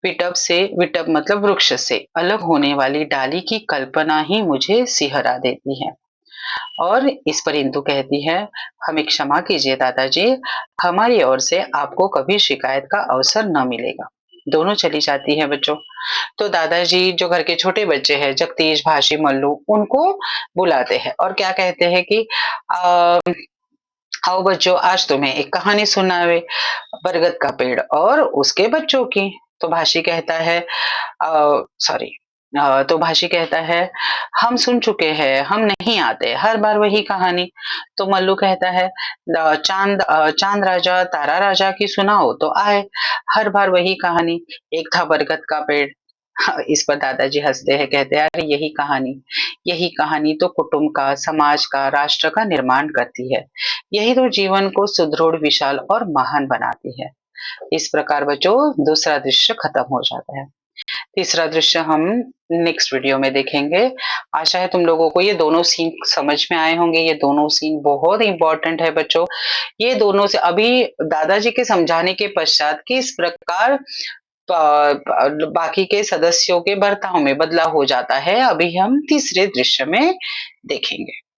विटप मतलब वृक्ष से अलग होने वाली डाली की कल्पना ही मुझे सिहरा देती है। और इस पर इंदु कहती है, हमें क्षमा कीजिए दादाजी, हमारी ओर से आपको कभी शिकायत का अवसर न मिलेगा। दोनों चली जाती है बच्चों। तो दादाजी जो घर के छोटे बच्चे हैं, जगदीश, भाशी, मल्लू, उनको बुलाते हैं और क्या कहते हैं कि अ, आओ बच्चों, आज तुम्हें एक कहानी सुनावे, बरगद का पेड़ और उसके बच्चों की। तो भाशी कहता है सॉरी तो भाशी कहता है, हम सुन चुके हैं, हम नहीं आते, हर बार वही कहानी। तो मल्लू कहता है, चांद राजा तारा राजा की सुनाओ तो आए, हर बार वही कहानी। एक था बरगद का पेड़। इस पर दादाजी हंसते हैं, कहते हैं, अरे यही कहानी तो कुटुंब का, समाज का, राष्ट्र का निर्माण करती है। यही तो जीवन को सुदृढ़, विशाल और महान बनाती है। इस प्रकार बच्चों दूसरा दृश्य खत्म हो जाता है। तीसरा दृश्य हम नेक्स्ट वीडियो में देखेंगे। आशा है तुम लोगों को ये दोनों सीन समझ में आए होंगे। ये दोनों सीन बहुत इंपॉर्टेंट है बच्चों। ये दोनों से अभी दादाजी के समझाने के पश्चात किस प्रकार बाकी के सदस्यों के बर्ताव में बदलाव हो जाता है, अभी हम तीसरे दृश्य में देखेंगे।